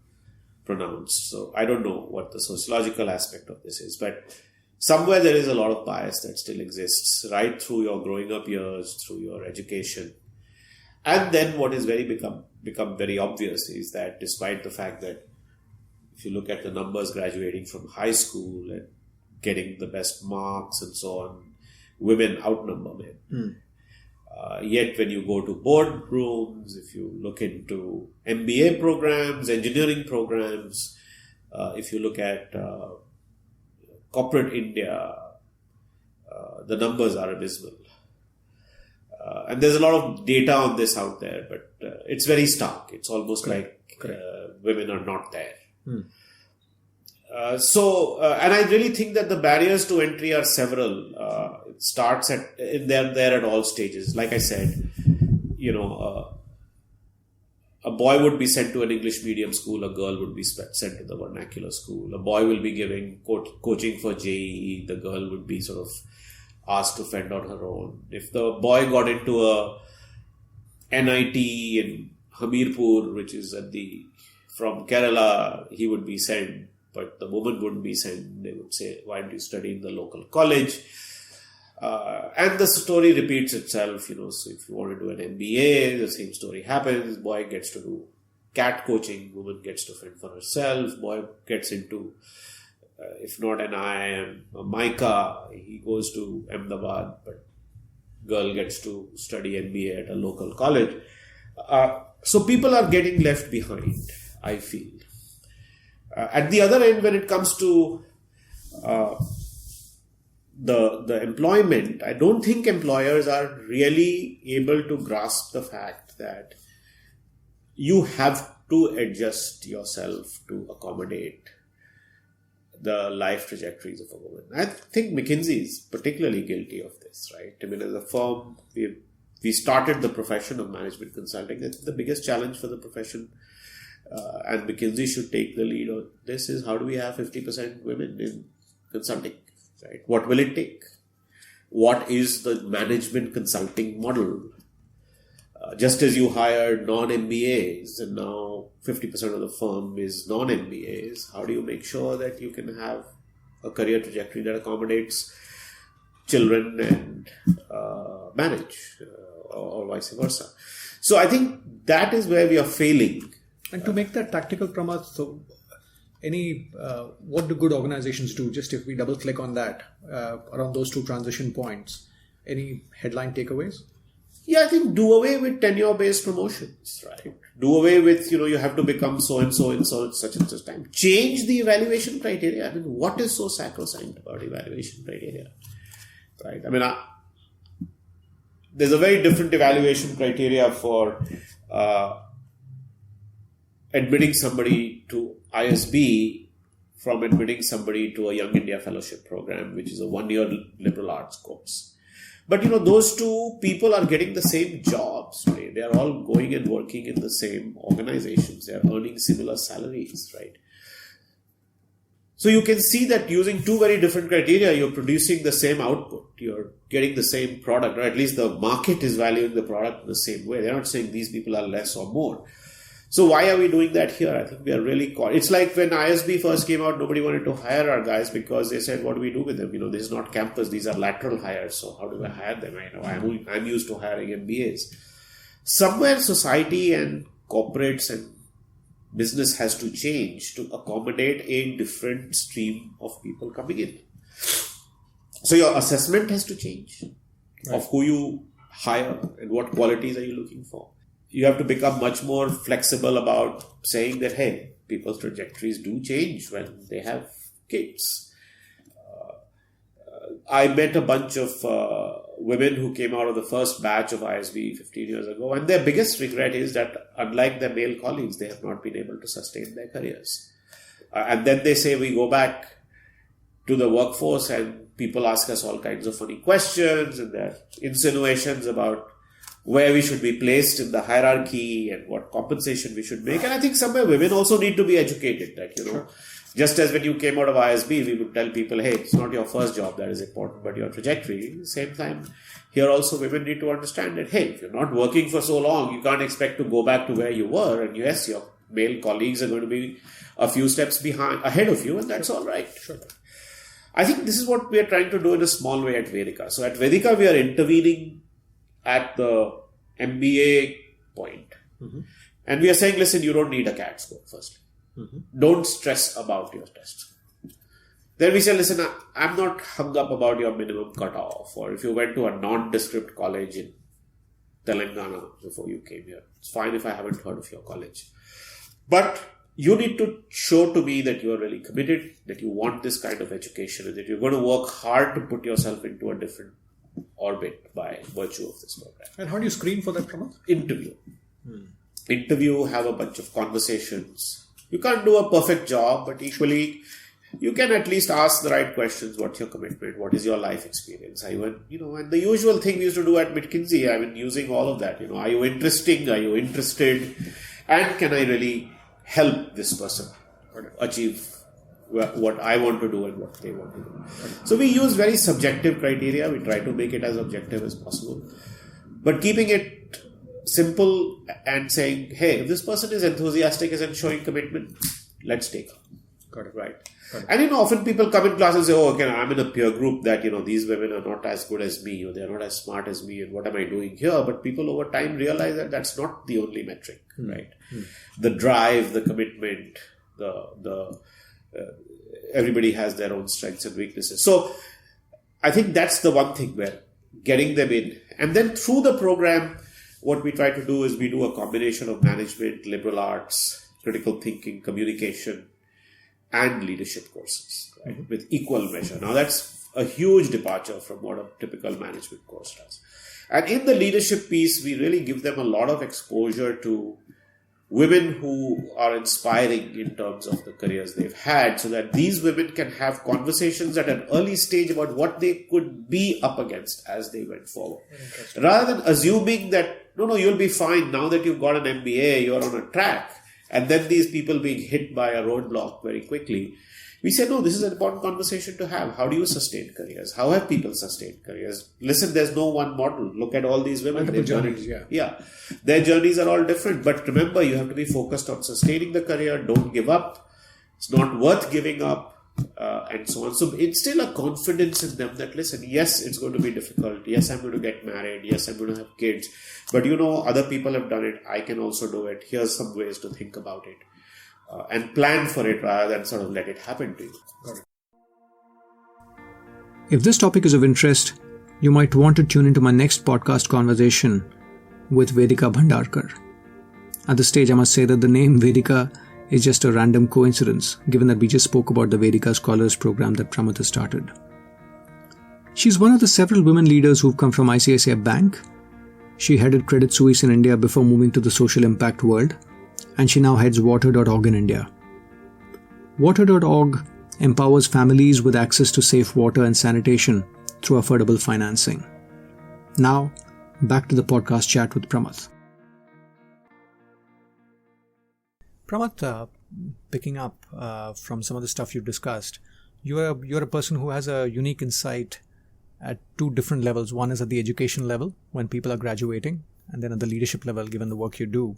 pronounced. So I don't know what the sociological aspect of this is, but somewhere there is a lot of bias that still exists right through your growing up years, through your education. And then what is become very obvious is that despite the fact that if you look at the numbers graduating from high school and getting the best marks and so on, women outnumber men. Yet when you go to boardrooms, if you look into MBA programs, engineering programs, if you look at corporate India, the numbers are abysmal. And there's a lot of data on this out there, but it's very stark. It's almost like women are not there. And I really think that the barriers to entry are several. It starts they're there at all stages. Like I said, a boy would be sent to an English medium school, a girl would be sent to the vernacular school. A boy will be giving coaching for JEE, the girl would be sort of asked to fend on her own. If the boy got into a NIT in Hamirpur, which is from Kerala, he would be sent. But the woman wouldn't be sent. They would say, why don't you study in the local college? And the story repeats itself. So if you want to do an MBA, the same story happens. Boy gets to do CAT coaching. Woman gets to fend for herself. Boy gets into, if not an IIM, a MICA. He goes to Ahmedabad. But girl gets to study MBA at a local college. So people are getting left behind, I feel. At the other end, when it comes to the employment, I don't think employers are really able to grasp the fact that you have to adjust yourself to accommodate the life trajectories of a woman. I think McKinsey is particularly guilty of this, right? I mean, as a firm, we started the profession of management consulting. That's the biggest challenge for the profession. And McKinsey should take the lead on this is how do we have 50% women in consulting, right? What will it take? What is the management consulting model? Just as you hired non-MBAs and now 50% of the firm is non-MBAs, how do you make sure that you can have a career trajectory that accommodates children and marriage or vice versa? So I think that is where we are failing. And to make that tactical, Pramath, so what do good organizations do? Just if we double click on that, around those two transition points, any headline takeaways? Yeah, I think do away with tenure-based promotions, right? Do away with, you have to become so-and-so in such and such time. Change the evaluation criteria. I mean, what is so sacrosanct about evaluation criteria, right? I mean, there's a very different evaluation criteria for admitting somebody to ISB from admitting somebody to a Young India Fellowship program, which is a 1-year liberal arts course. But, those two people are getting the same jobs today. They are all going and working in the same organizations. They are earning similar salaries, right? So you can see that using two very different criteria, you're producing the same output. You're getting the same product, or at least the market is valuing the product in the same way. They're not saying these people are less or more. So why are we doing that here? I think we are really caught. It's like when ISB first came out, nobody wanted to hire our guys because they said, what do we do with them? This is not campus, these are lateral hires. So how do I hire them? I'm used to hiring MBAs. Somewhere society and corporates and business has to change to accommodate a different stream of people coming in. So your assessment has to change of who you hire and what qualities are you looking for. You have to become much more flexible about saying that, hey, people's trajectories do change when they have kids. I met a bunch of women who came out of the first batch of ISB 15 years ago, and their biggest regret is that, unlike their male colleagues, they have not been able to sustain their careers. And then they say, we go back to the workforce and people ask us all kinds of funny questions, and there are insinuations about where we should be placed in the hierarchy and what compensation we should make. And I think somewhere women also need to be educated. Sure. Just as when you came out of ISB, we would tell people, hey, it's not your first job that is important, but your trajectory. At the same time, here also women need to understand that, hey, if you're not working for so long, you can't expect to go back to where you were. And yes, your male colleagues are going to be a few steps ahead of you, and that's all right. Sure. I think this is what we are trying to do in a small way at Vedika. So at Vedika, we are intervening at the MBA point. Mm-hmm. And we are saying, listen, you don't need a CAT score, firstly. Mm-hmm. Don't stress about your test. Then we say, listen, I'm not hung up about your minimum cutoff, or if you went to a nondescript college in Telangana before you came here. It's fine if I haven't heard of your college. But you need to show to me that you are really committed, that you want this kind of education, and that you're going to work hard to put yourself into a different orbit by virtue of this program. And how do you screen for that, Pramath? Interview. Interview, have a bunch of conversations. You can't do a perfect job, but equally, you can at least ask the right questions. What's your commitment? What is your life experience? And the usual thing we used to do at McKinsey, using all of that. Are you interesting? Are you interested? And can I really help this person achieve what I want to do and what they want to do? So we use very subjective criteria. We try to make it as objective as possible, but keeping it simple and saying, hey, if this person is enthusiastic and showing commitment, let's take her. Got it. Right. Got it. And often people come in class and say, oh, okay, I'm in a peer group that, these women are not as good as me, or they're not as smart as me, and what am I doing here? But people over time realize that that's not the only metric, right? The drive, the commitment, everybody has their own strengths and weaknesses. So I think that's the one thing where getting them in. And then through the program, what we try to do is we do a combination of management, liberal arts, critical thinking, communication, and leadership courses, right? With equal measure. Now that's a huge departure from what a typical management course does. And in the leadership piece, we really give them a lot of exposure to women who are inspiring in terms of the careers they've had, so that these women can have conversations at an early stage about what they could be up against as they went forward. Rather than assuming that, no, you'll be fine now that you've got an MBA, you're on a track, And then these people being hit by a roadblock very quickly. We say, no, this is an important conversation to have. How do you sustain careers? How have people sustained careers? Listen, there's no one model. Look at all these women. Multiple journeys, yeah. Their journeys are all different. But remember, you have to be focused on sustaining the career. Don't give up. It's not worth giving up. And so on. So instill a confidence in them that, listen, yes, it's going to be difficult. Yes, I'm going to get married. Yes, I'm going to have kids. But other people have done it. I can also do it. Here's some ways to think about it. And plan for it rather than sort of let it happen to you. Got it. If this topic is of interest, you might want to tune into my next podcast conversation with Vedika Bhandarkar. At this stage, I must say that the name Vedika is just a random coincidence, given that we just spoke about the Vedika Scholars program that Pramath has started. She's one of the several women leaders who've come from ICICI Bank. She headed Credit Suisse in India before moving to the social impact world, and she now heads Water.org in India. Water.org empowers families with access to safe water and sanitation through affordable financing. Now, back to the podcast chat with Pramath. Pramath, picking up from some of the stuff you've discussed, you're a person who has a unique insight at two different levels. One is at the education level, when people are graduating, and then at the leadership level, given the work you do.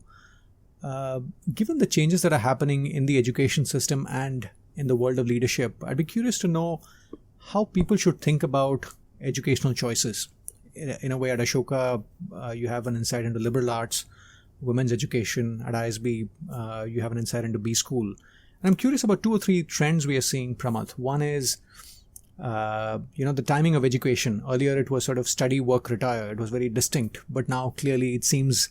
Given the changes that are happening in the education system and in the world of leadership, I'd be curious to know how people should think about educational choices. In a way, at Ashoka, you have an insight into liberal arts, women's education. At ISB, you have an insight into B School. And I'm curious about 2 or 3 trends we are seeing, Pramath. One is, the timing of education. Earlier, it was sort of study, work, retire. It was very distinct. But now, clearly, it seems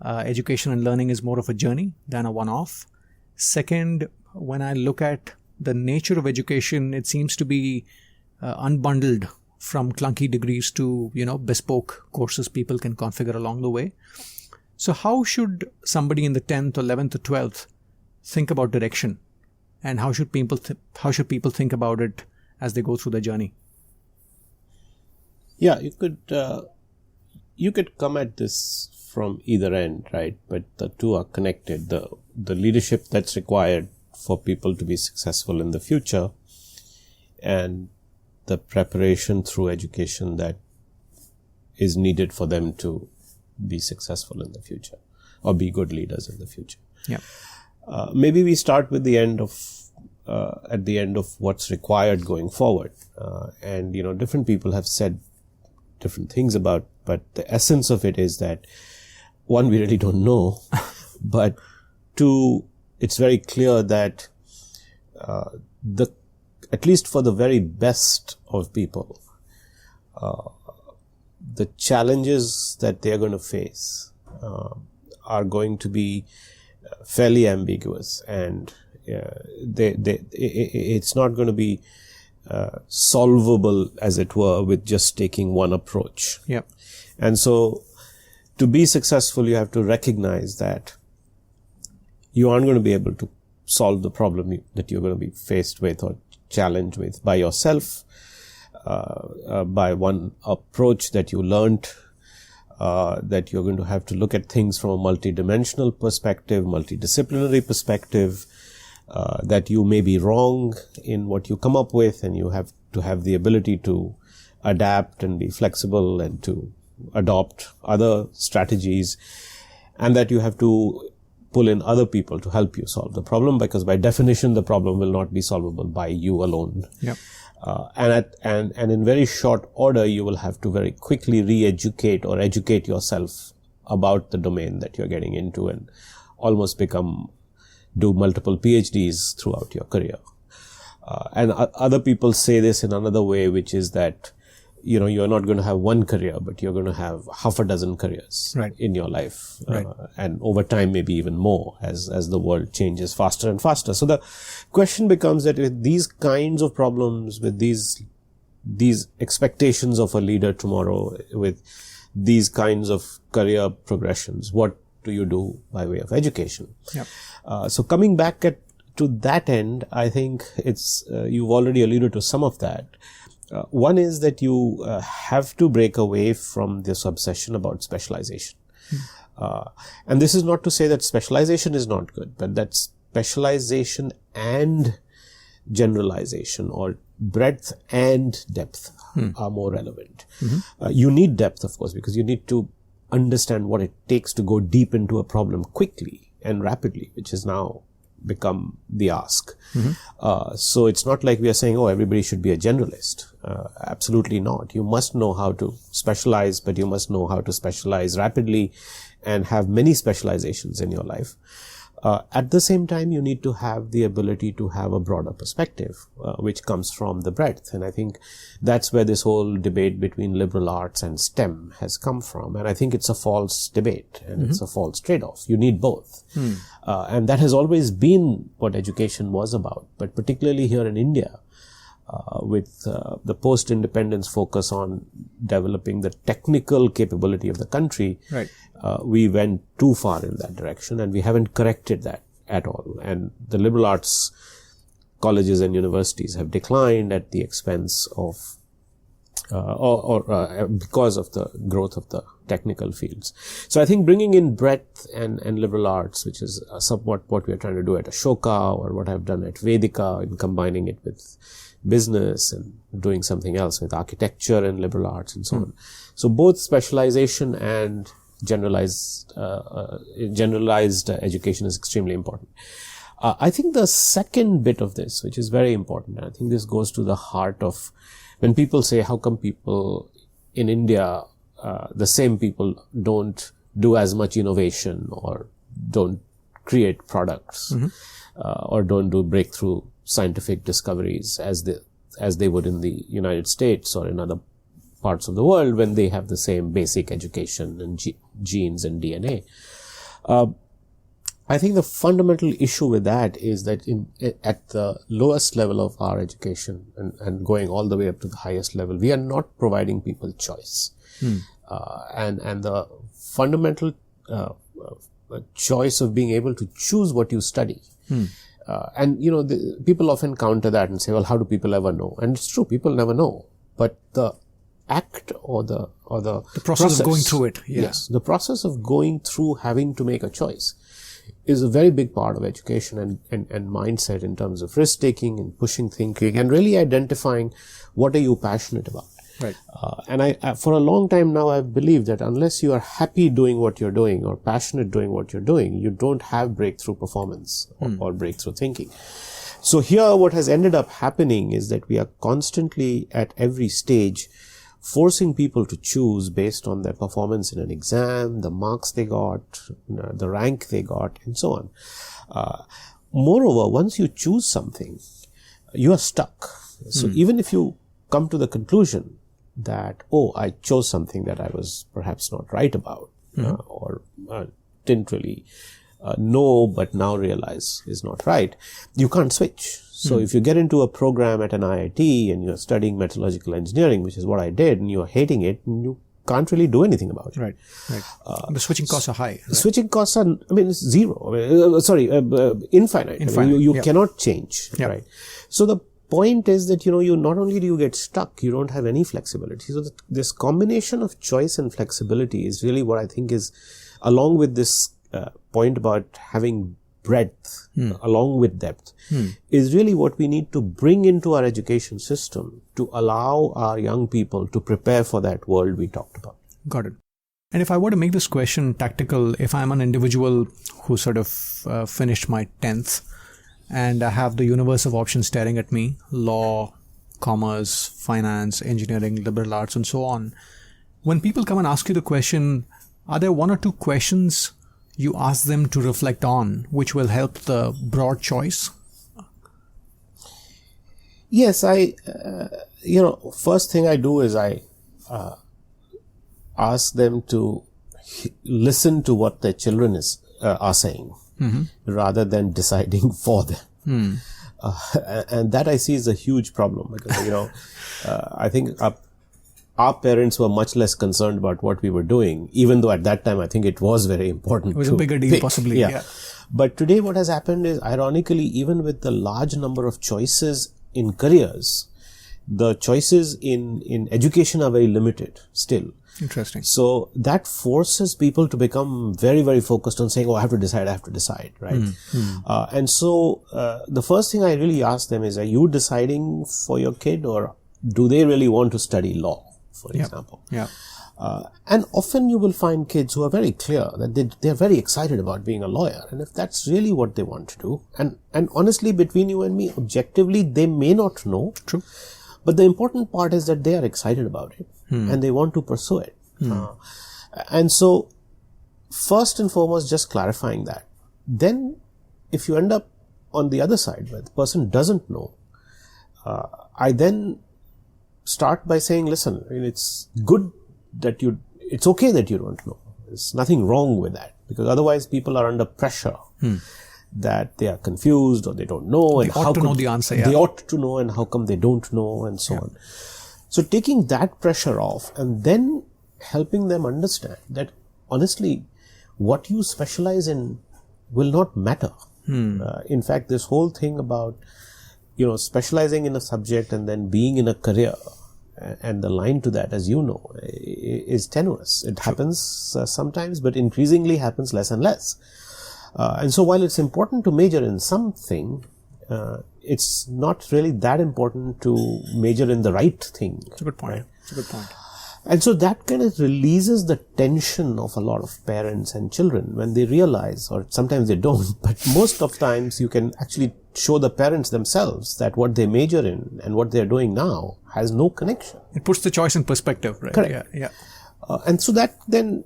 education and learning is more of a journey than a one-off. Second, when I look at the nature of education, it seems to be unbundled from clunky degrees to, bespoke courses people can configure along the way. So how should somebody in the 10th, 11th, or 12th think about direction? And how should people think about it as they go through the journey? Yeah, you could come at this from either end, right? But the two are connected. The leadership that's required for people to be successful in the future, and the preparation through education that is needed for them to be successful in the future or be good leaders in the future. Yeah. Maybe we start with the end of at the end of what's required going forward, and different people have said different things about, but the essence of it is that, one, we really don't know, but two, it's very clear that at least for the very best of people, the challenges that they are going to face are going to be fairly ambiguous, and it's not going to be solvable, as it were, with just taking one approach. Yeah. And so, to be successful, you have to recognize that you aren't going to be able to solve the problem that you're going to be faced with or challenged with by yourself, by one approach that you learned, that you're going to have to look at things from a multidimensional perspective, multidisciplinary perspective, that you may be wrong in what you come up with, and you have to have the ability to adapt and be flexible and to adopt other strategies, and that you have to pull in other people to help you solve the problem, because by definition the problem will not be solvable by you alone. Yep. And in very short order, you will have to very quickly re-educate or educate yourself about the domain that you're getting into, and almost do multiple PhDs throughout your career. And other people say this in another way, which is that, you're not going to have one career, but you're going to have half a dozen careers in your life. Right. And over time, maybe even more as the world changes faster and faster. So the question becomes that with these kinds of problems, with these expectations of a leader tomorrow, with these kinds of career progressions, what do you do by way of education? Yep. So coming back to that end, I think it's you've already alluded to some of that. One is that you have to break away from this obsession about specialization. And this is not to say that specialization is not good, but that specialization and generalization, or breadth and depth, are more relevant. You need depth, of course, because you need to understand what it takes to go deep into a problem quickly and rapidly, which has now become the ask. So it's not like we are saying, oh, everybody should be a generalist. Absolutely not. You must know how to specialize, but you must know how to specialize rapidly and have many specializations in your life. At the same time, you need to have the ability to have a broader perspective, which comes from the breadth. And I think that's where this whole debate between liberal arts and STEM has come from. And I think it's a false debate and it's a false trade-off. You need both. And that has always been what education was about. But particularly here in India, with the post-independence focus on developing the technical capability of the country, we went too far in that direction, and we haven't corrected that at all. And the liberal arts colleges and universities have declined at the expense of, because of the growth of the technical fields. So I think bringing in breadth and liberal arts, which is somewhat what we are trying to do at Ashoka, or what I've done at Vedika, in combining it with business and doing something else with architecture and liberal arts and so on. So both specialization and generalized education is extremely important. I think the second bit of this, which is very important, and I think this goes to the heart of when people say, how come people in India, the same people don't do as much innovation, or don't create products, or don't do breakthrough scientific discoveries as they would in the United States or in other parts of the world, when they have the same basic education and genes and DNA. I think the fundamental issue with that is that at the lowest level of our education and going all the way up to the highest level, we are not providing people choice. And the fundamental choice of being able to choose what you study. And people often counter that and say, well, how do people ever know? And it's true, people never know. But the act or the process of going through it. Yes, the process of going through having to make a choice is a very big part of education and mindset, in terms of risk taking and pushing thinking and really identifying what are you passionate about. Right. And I for a long time now, I've believed that unless you are happy doing what you're doing or passionate doing what you're doing, you don't have breakthrough performance or breakthrough thinking. So here what has ended up happening is that we are constantly at every stage forcing people to choose based on their performance in an exam, the marks they got, the rank they got, and so on. Moreover, once you choose something, you are stuck. So even if you come to the conclusion that, oh, I chose something that I was perhaps not right about, or didn't really know but now realize is not right, you can't switch. So if you get into a program at an IIT and you're studying metallurgical engineering, which is what I did, and you're hating it, and you can't really do anything about it. Right. The switching costs are high. The switching costs are, it's zero. Infinite. You cannot change. Yeah. Right. So the point is that, you not only do you get stuck, you don't have any flexibility. So this combination of choice and flexibility is really what I think is, along with this point about having breadth along with depth, is really what we need to bring into our education system to allow our young people to prepare for that world we talked about. Got it. And if I were to make this question tactical, if I'm an individual who sort of finished my 10th and I have the universe of options staring at me, law, commerce, finance, engineering, liberal arts, and so on, when people come and ask you the question, are there one or two questions you ask them to reflect on which will help the broad choice? Yes, first thing I do is I ask them to listen to what their children are saying, rather than deciding for them. And that I see is a huge problem, because, I think our parents were much less concerned about what we were doing, even though at that time I think it was very important. It was a bigger deal, possibly. Yeah. But today what has happened is, ironically, even with the large number of choices in careers, the choices in education are very limited still. Interesting. So that forces people to become very, very focused on saying, oh, I have to decide, right? And so the first thing I really ask them is, are you deciding for your kid, or do they really want to study law, for example? Yeah. And often you will find kids who are very clear that they're very excited about being a lawyer. And if that's really what they want to do, and honestly, between you and me, objectively, they may not know. True. But the important part is that they are excited about it and they want to pursue it. And so, first and foremost, just clarifying that. Then, if you end up on the other side where the person doesn't know, I then start by saying, listen, it's good that it's okay that you don't know. There's nothing wrong with that, because otherwise people are under pressure that they are confused or they don't know. They ought to know the answer. They ought to know, and how come they don't know, and so on. So taking that pressure off and then helping them understand that honestly, what you specialize in will not matter. In fact, this whole thing about, specializing in a subject and then being in a career, and the line to that, as you know, is tenuous. It happens sometimes, but increasingly happens less and less. And so while it's important to major in something, it's not really that important to major in the right thing. It's a good point. Right? It's a good point. And so that kind of releases the tension of a lot of parents and children when they realize, or sometimes they don't, but most of times you can actually show the parents themselves that what they major in and what they're doing now has no connection. It puts the choice in perspective, right? Correct. Yeah. And so that then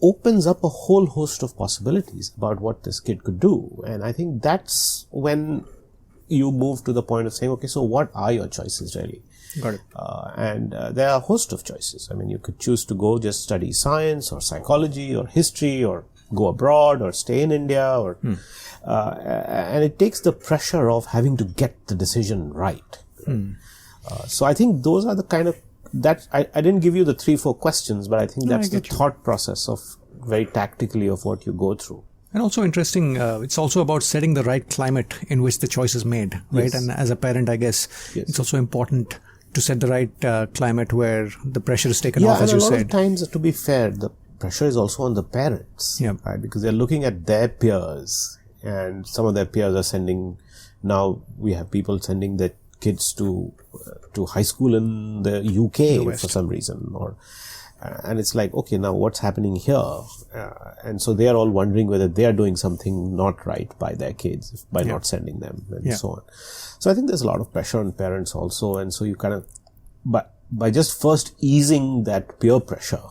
opens up a whole host of possibilities about what this kid could do. And I think that's when you move to the point of saying, okay, so what are your choices really? Got it. And there are a host of choices. I mean, you could choose to go just study science or psychology or history, or go abroad or stay in India, or and it takes the pressure of having to get the decision right. So I think those are the kind of that I didn't give you the 3-4 questions, but I think that's the thought process of very tactically of what you go through. And also interesting, it's also about setting the right climate in which the choice is made, right? Yes. And as a parent, I guess it's also important to set the right climate where the pressure is taken off, as you said. Yeah, and a lot of times, to be fair, the pressure is also on the parents, right? Because they're looking at their peers, and some of their peers are sending, now we have people sending their kids to high school in the UK for some reason, and it's like, okay, now what's happening here? And so they are all wondering whether they are doing something not right by their kids by not sending them, and so on. So I think there's a lot of pressure on parents also, and so you kind of, but by just first easing that peer pressure,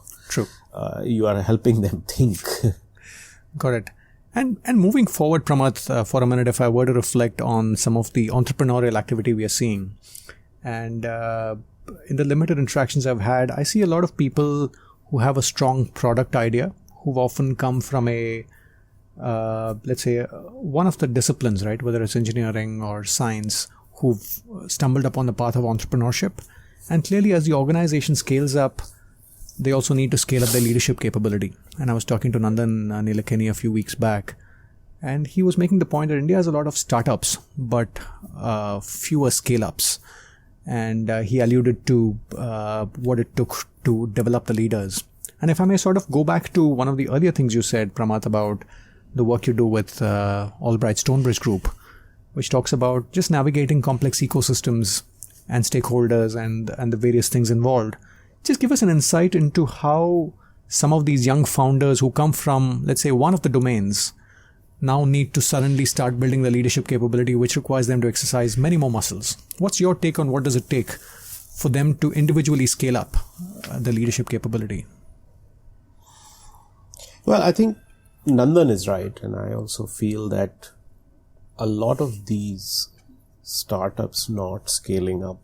you are helping them think. Got it. And moving forward, Pramath, for a minute, if I were to reflect on some of the entrepreneurial activity we are seeing, and in the limited interactions I've had, I see a lot of people who have a strong product idea, who've often come from a, let's say, one of the disciplines, right, whether it's engineering or science, who've stumbled upon the path of entrepreneurship. And clearly, as the organization scales up, they also need to scale up their leadership capability. And I was talking to Nandan Nilekani a few weeks back, and he was making the point that India has a lot of startups, but fewer scale-ups. And he alluded to what it took to develop the leaders. And if I may sort of go back to one of the earlier things you said, Pramath, about the work you do with Albright Stonebridge Group, which talks about just navigating complex ecosystems and stakeholders and the various things involved. Just give us an insight into how some of these young founders who come from, let's say, one of the domains now need to suddenly start building the leadership capability, which requires them to exercise many more muscles. What's your take on what does it take for them to individually scale up the leadership capability? Well, I think Nandan is right, and I also feel that a lot of these startups not scaling up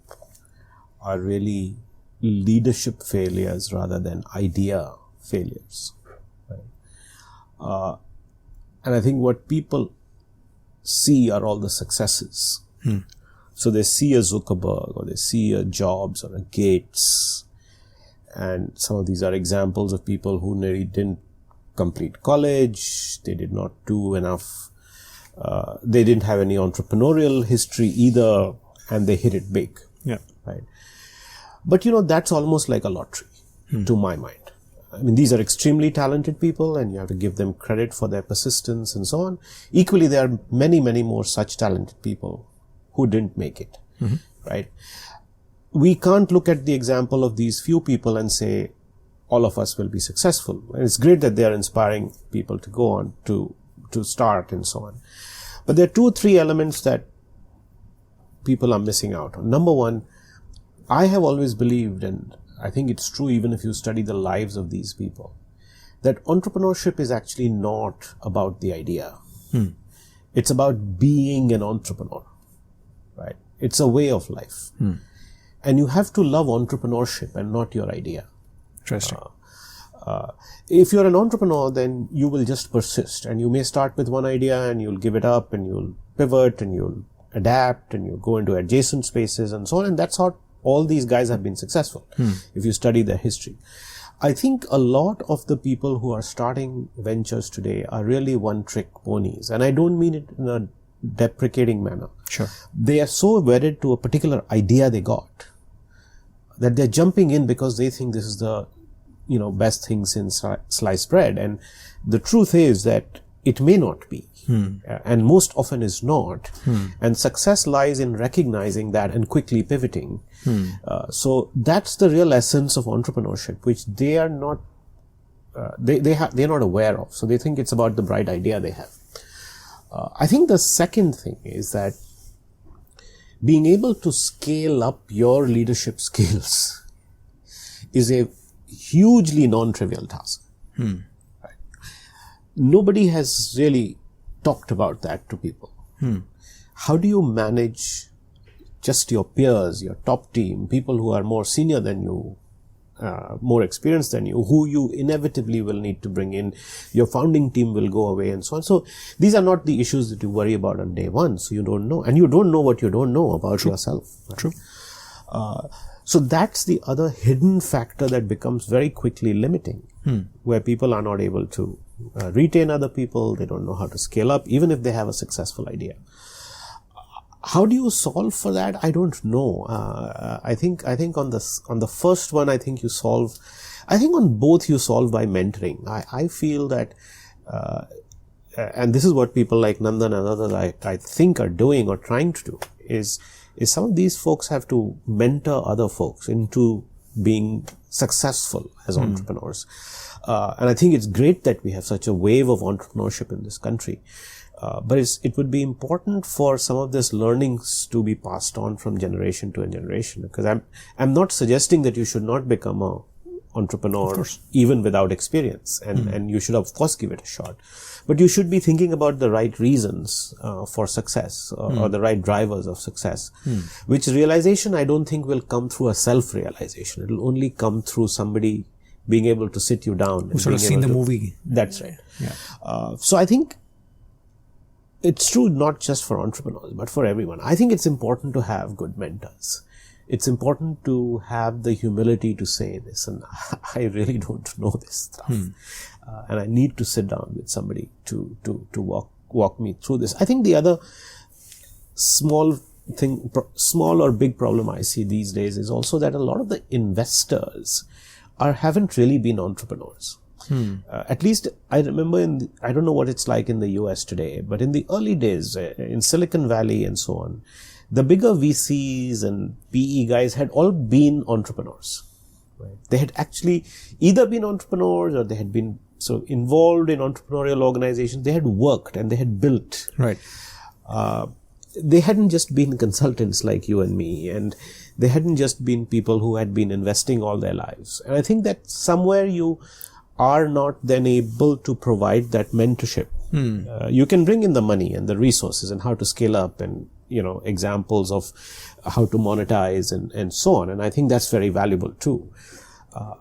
are really leadership failures rather than idea failures. Right? And I think what people see are all the successes. So they see a Zuckerberg, or they see a Jobs or a Gates, and some of these are examples of people who nearly didn't complete college, they did not do enough, they didn't have any entrepreneurial history either, and they hit it big. Yeah. right? But that's almost like a lottery to my mind. I mean, these are extremely talented people and you have to give them credit for their persistence and so on. Equally, there are many, many more such talented people who didn't make it, right? We can't look at the example of these few people and say, all of us will be successful. And it's great that they are inspiring people to go on to start and so on. But there are 2 or 3 elements that people are missing out on. Number one, I have always believed, and I think it's true even if you study the lives of these people, that entrepreneurship is actually not about the idea. It's about being an entrepreneur, right? It's a way of life. And you have to love entrepreneurship and not your idea. Interesting. If you're an entrepreneur, then you will just persist, and you may start with one idea and you'll give it up and you'll pivot and you'll adapt and you'll go into adjacent spaces and so on. And that's how all these guys have been successful if you study their history. I think a lot of the people who are starting ventures today are really one-trick ponies. And I don't mean it in a deprecating manner. Sure. They are so wedded to a particular idea they got that they're jumping in because they think this is the best thing since sliced bread. And the truth is that it may not be. And most often is not. And success lies in recognizing that and quickly pivoting. So that's the real essence of entrepreneurship, which they are not, they're not aware of. So they think it's about the bright idea they have. I think the second thing is that being able to scale up your leadership skills is a hugely non-trivial task. Right? Nobody has really talked about that to people. How do you manage just your peers, your top team, people who are more senior than you, more experienced than you, who you inevitably will need to bring in? Your founding team will go away and so on. So these are not the issues that you worry about on day one. So you don't know. And you don't know what you don't know about yourself. Right? True. So that's the other hidden factor that becomes very quickly limiting, where people are not able to retain other people. They don't know how to scale up, even if they have a successful idea. How do you solve for that? I don't know. I think on the first one, I think on both you solve by mentoring. I feel that, and this is what people like Nandan and others I think are doing or trying to do, is some of these folks have to mentor other folks into being successful as entrepreneurs. And I think it's great that we have such a wave of entrepreneurship in this country. But it would be important for some of these learnings to be passed on from generation to generation, because I'm not suggesting that you should not become a entrepreneur even without experience, and you should of course give it a shot. But you should be thinking about the right reasons for success or the right drivers of success, which realization I don't think will come through a self-realization. It will only come through somebody being able to sit you down. Who sort of seen the movie. That's right. Yeah. So I think it's true not just for entrepreneurs, but for everyone. I think it's important to have good mentors. It's important to have the humility to say, listen, I really don't know this stuff. And I need to sit down with somebody to walk me through this. I think the other small or big problem I see these days is also that a lot of the investors haven't really been entrepreneurs. At least I remember I don't know what it's like in the US today, but in the early days in Silicon Valley and so on, the bigger VCs and PE guys had all been entrepreneurs. Right? They had actually either been entrepreneurs or they had been involved in entrepreneurial organizations. They had worked and they had built. Right. They hadn't just been consultants like you and me, and they hadn't just been people who had been investing all their lives. And I think that somewhere you are not then able to provide that mentorship. You can bring in the money and the resources and how to scale up and, examples of how to monetize and so on. And I think that's very valuable too.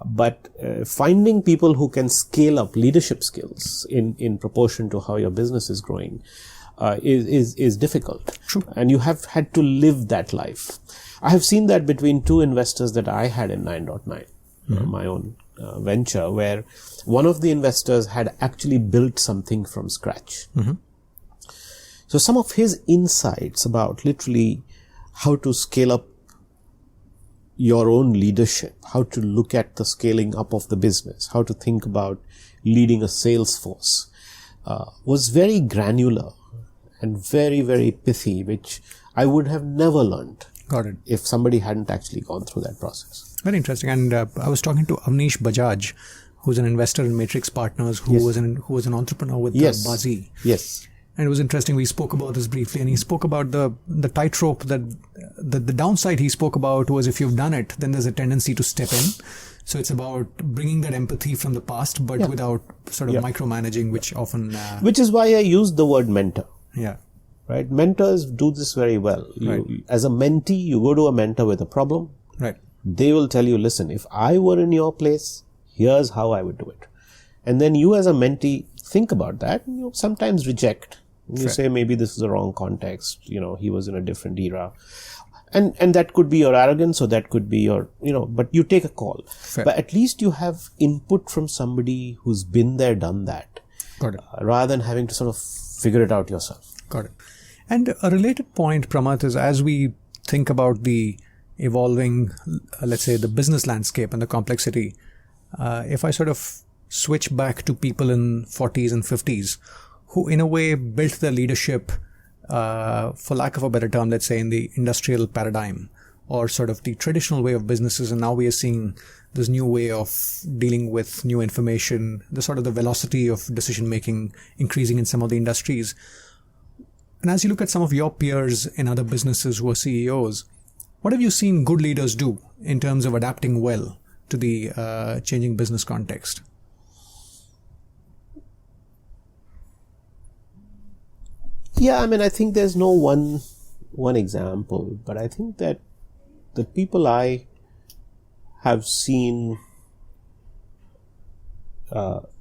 But finding people who can scale up leadership skills in proportion to how your business is growing is difficult. True. And you have had to live that life. I have seen that between two investors that I had in 9.9, my own venture, where one of the investors had actually built something from scratch. So some of his insights about literally how to scale up your own leadership, how to look at the scaling up of the business, how to think about leading a sales force, was very granular and very, very pithy, which I would have never learned. Got it. If somebody hadn't actually gone through that process. Very interesting. And I was talking to Avnish Bajaj, who's an investor in Matrix Partners, who was an entrepreneur with Bali. Yes. And it was interesting. We spoke about this briefly, and he spoke about the tightrope that the downside he spoke about was if you've done it, then there's a tendency to step in. So it's about bringing that empathy from the past, but without sort of micromanaging, which often... which is why I used the word mentor. Yeah. Right? Mentors do this very well. As a mentee, you go to a mentor with a problem. Right. They will tell you, listen, if I were in your place, here's how I would do it. And then you as a mentee think about that. And you sometimes reject. You say, maybe this is the wrong context. He was in a different era. And that could be your arrogance, or that could be your, but you take a call. Fair. But at least you have input from somebody who's been there, done that. Got it. Rather than having to sort of figure it out yourself. Got it. And a related point, Pramath, is as we think about the evolving, let's say, the business landscape and the complexity, if I sort of switch back to people in 40s and 50s who in a way built their leadership, for lack of a better term, let's say in the industrial paradigm or sort of the traditional way of businesses, and now we are seeing this new way of dealing with new information, the sort of the velocity of decision making increasing in some of the industries. And as you look at some of your peers in other businesses who are CEOs, what have you seen good leaders do in terms of adapting well to the changing business context? Yeah, I think there's no one example, but I think that the people I have seen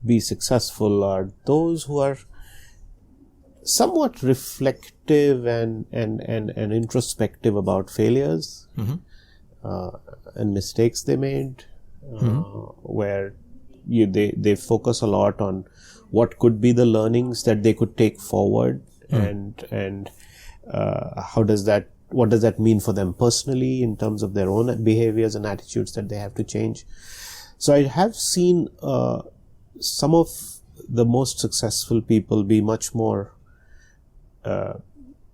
be successful are those who are somewhat reflective and introspective about failures and mistakes they made, where they focus a lot on what could be the learnings that they could take forward, and what does that mean for them personally in terms of their own behaviors and attitudes that they have to change. So I have seen some of the most successful people be much more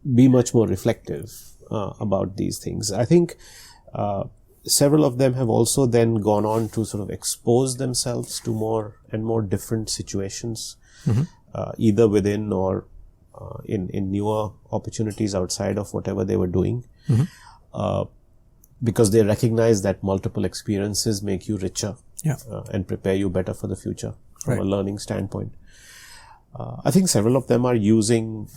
reflective about these things. I think several of them have also then gone on to sort of expose themselves to more and more different situations, either within or in newer opportunities outside of whatever they were doing, because they recognize that multiple experiences make you richer and prepare you better for the future from a learning standpoint. I think several of them are using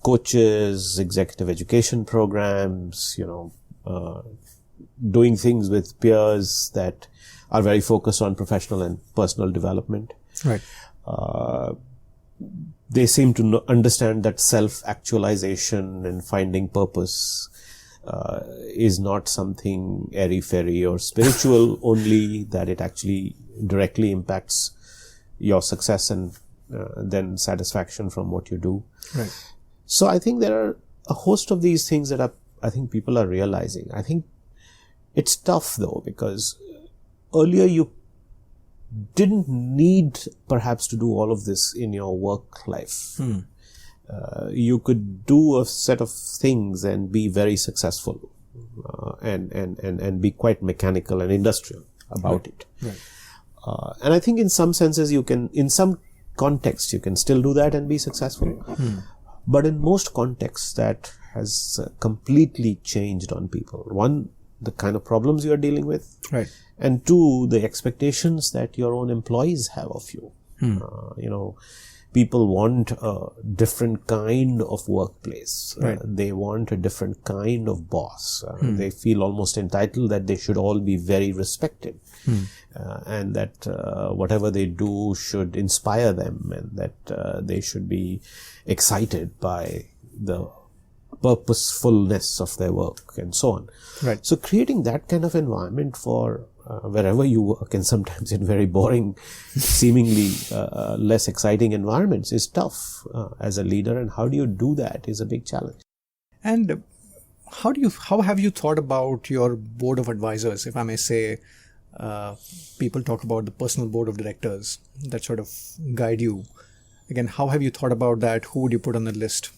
coaches, executive education programs, doing things with peers that are very focused on professional and personal development. Right. They seem to understand that self-actualization and finding purpose is not something airy-fairy or spiritual only, that it actually directly impacts your success and then satisfaction from what you do. Right. So I think there are a host of these things that I think people are realizing. I think it's tough though, because earlier you didn't need perhaps to do all of this in your work life. You could do a set of things and be very successful and be quite mechanical and industrial about it. Right. And I think in some senses in some contexts you can still do that and be successful. But in most contexts that has completely changed on people. One, the kind of problems you are dealing with. Right. And two, the expectations that your own employees have of you. People want a different kind of workplace. Right. They want a different kind of boss. They feel almost entitled that they should all be very respected. And that whatever they do should inspire them, and that they should be excited by the purposefulness of their work and so on. Right. So creating that kind of environment for wherever you work, and sometimes in very boring, seemingly less exciting environments, is tough as a leader. And how do you do that is a big challenge. And how have you thought about your board of advisors, if I may say? People talk about the personal board of directors that sort of guide you. Again, how have you thought about that? Who would you put on the list?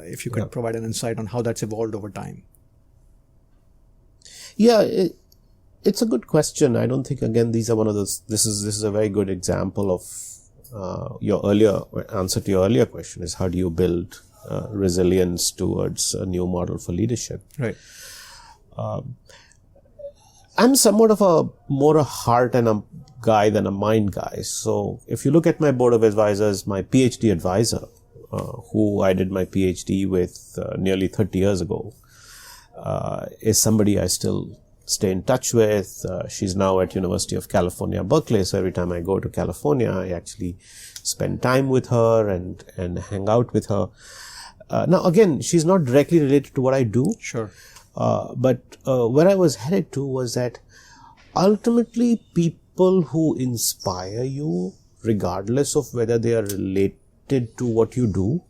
If you could provide an insight on how that's evolved over time. Yeah, it's a good question. I don't think, again, these are one of those. This is a very good example of your earlier answer to your earlier question is how do you build resilience towards a new model for leadership? Right. I'm somewhat of more a heart and a guy than a mind guy. So if you look at my board of advisors, my PhD advisor, who I did my PhD with nearly 30 years ago, is somebody I still stay in touch with. She's now at University of California, Berkeley. So every time I go to California, I actually spend time with her and hang out with her. Now, again, she's not directly related to what I do. Sure. But where I was headed to was that ultimately people who inspire you, regardless of whether they are related to what you do,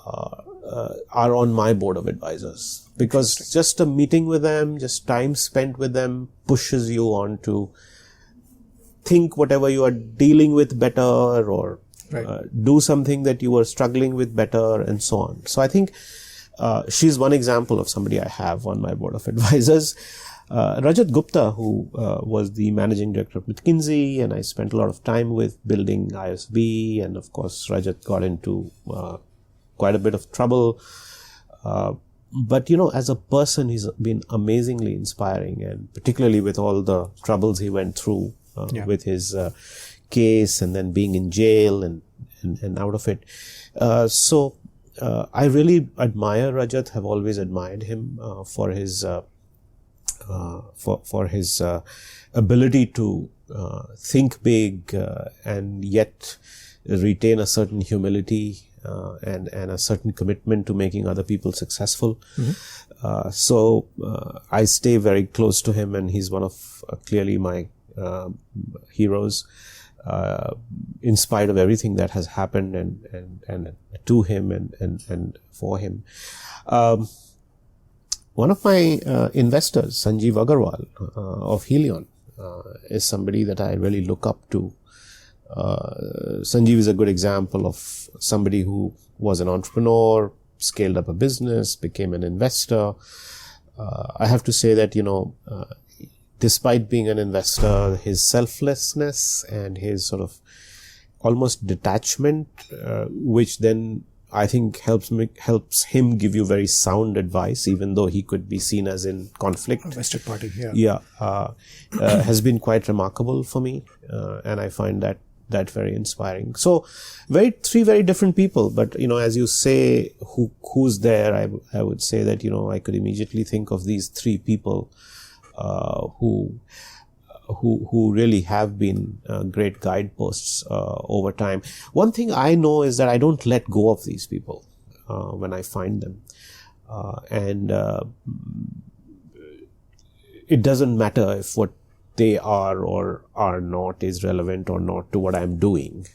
are on my board of advisors. Because just a meeting with them, just time spent with them pushes you on to think whatever you are dealing with better or do something that you were struggling with better and so on. So I think she's one example of somebody I have on my board of advisors. Rajat Gupta, who was the managing director of McKinsey, and I spent a lot of time with building ISB, and of course Rajat got into quite a bit of trouble. But, as a person, he's been amazingly inspiring, and particularly with all the troubles he went through with his case and then being in jail and out of it. So I really admire Rajat, have always admired him for his ability to think big and yet retain a certain humility and a certain commitment to making other people successful. So I stay very close to him, and he's one of clearly my heroes. In spite of everything that has happened and to him and for him. One of my investors, Sanjeev Agarwal of Helion, is somebody that I really look up to. Sanjeev is a good example of somebody who was an entrepreneur, scaled up a business, became an investor. I have to say that, despite being an investor, his selflessness and his sort of almost detachment, which then I think helps him give you very sound advice, even though he could be seen as in conflict. Vested party, has been quite remarkable for me, and I find that very inspiring. So, three very different people, but as you say, who's there? I would say that I could immediately think of these three people who really have been great guideposts over time. One thing I know is that I don't let go of these people when I find them, and it doesn't matter if what they are or are not is relevant or not to what I'm doing.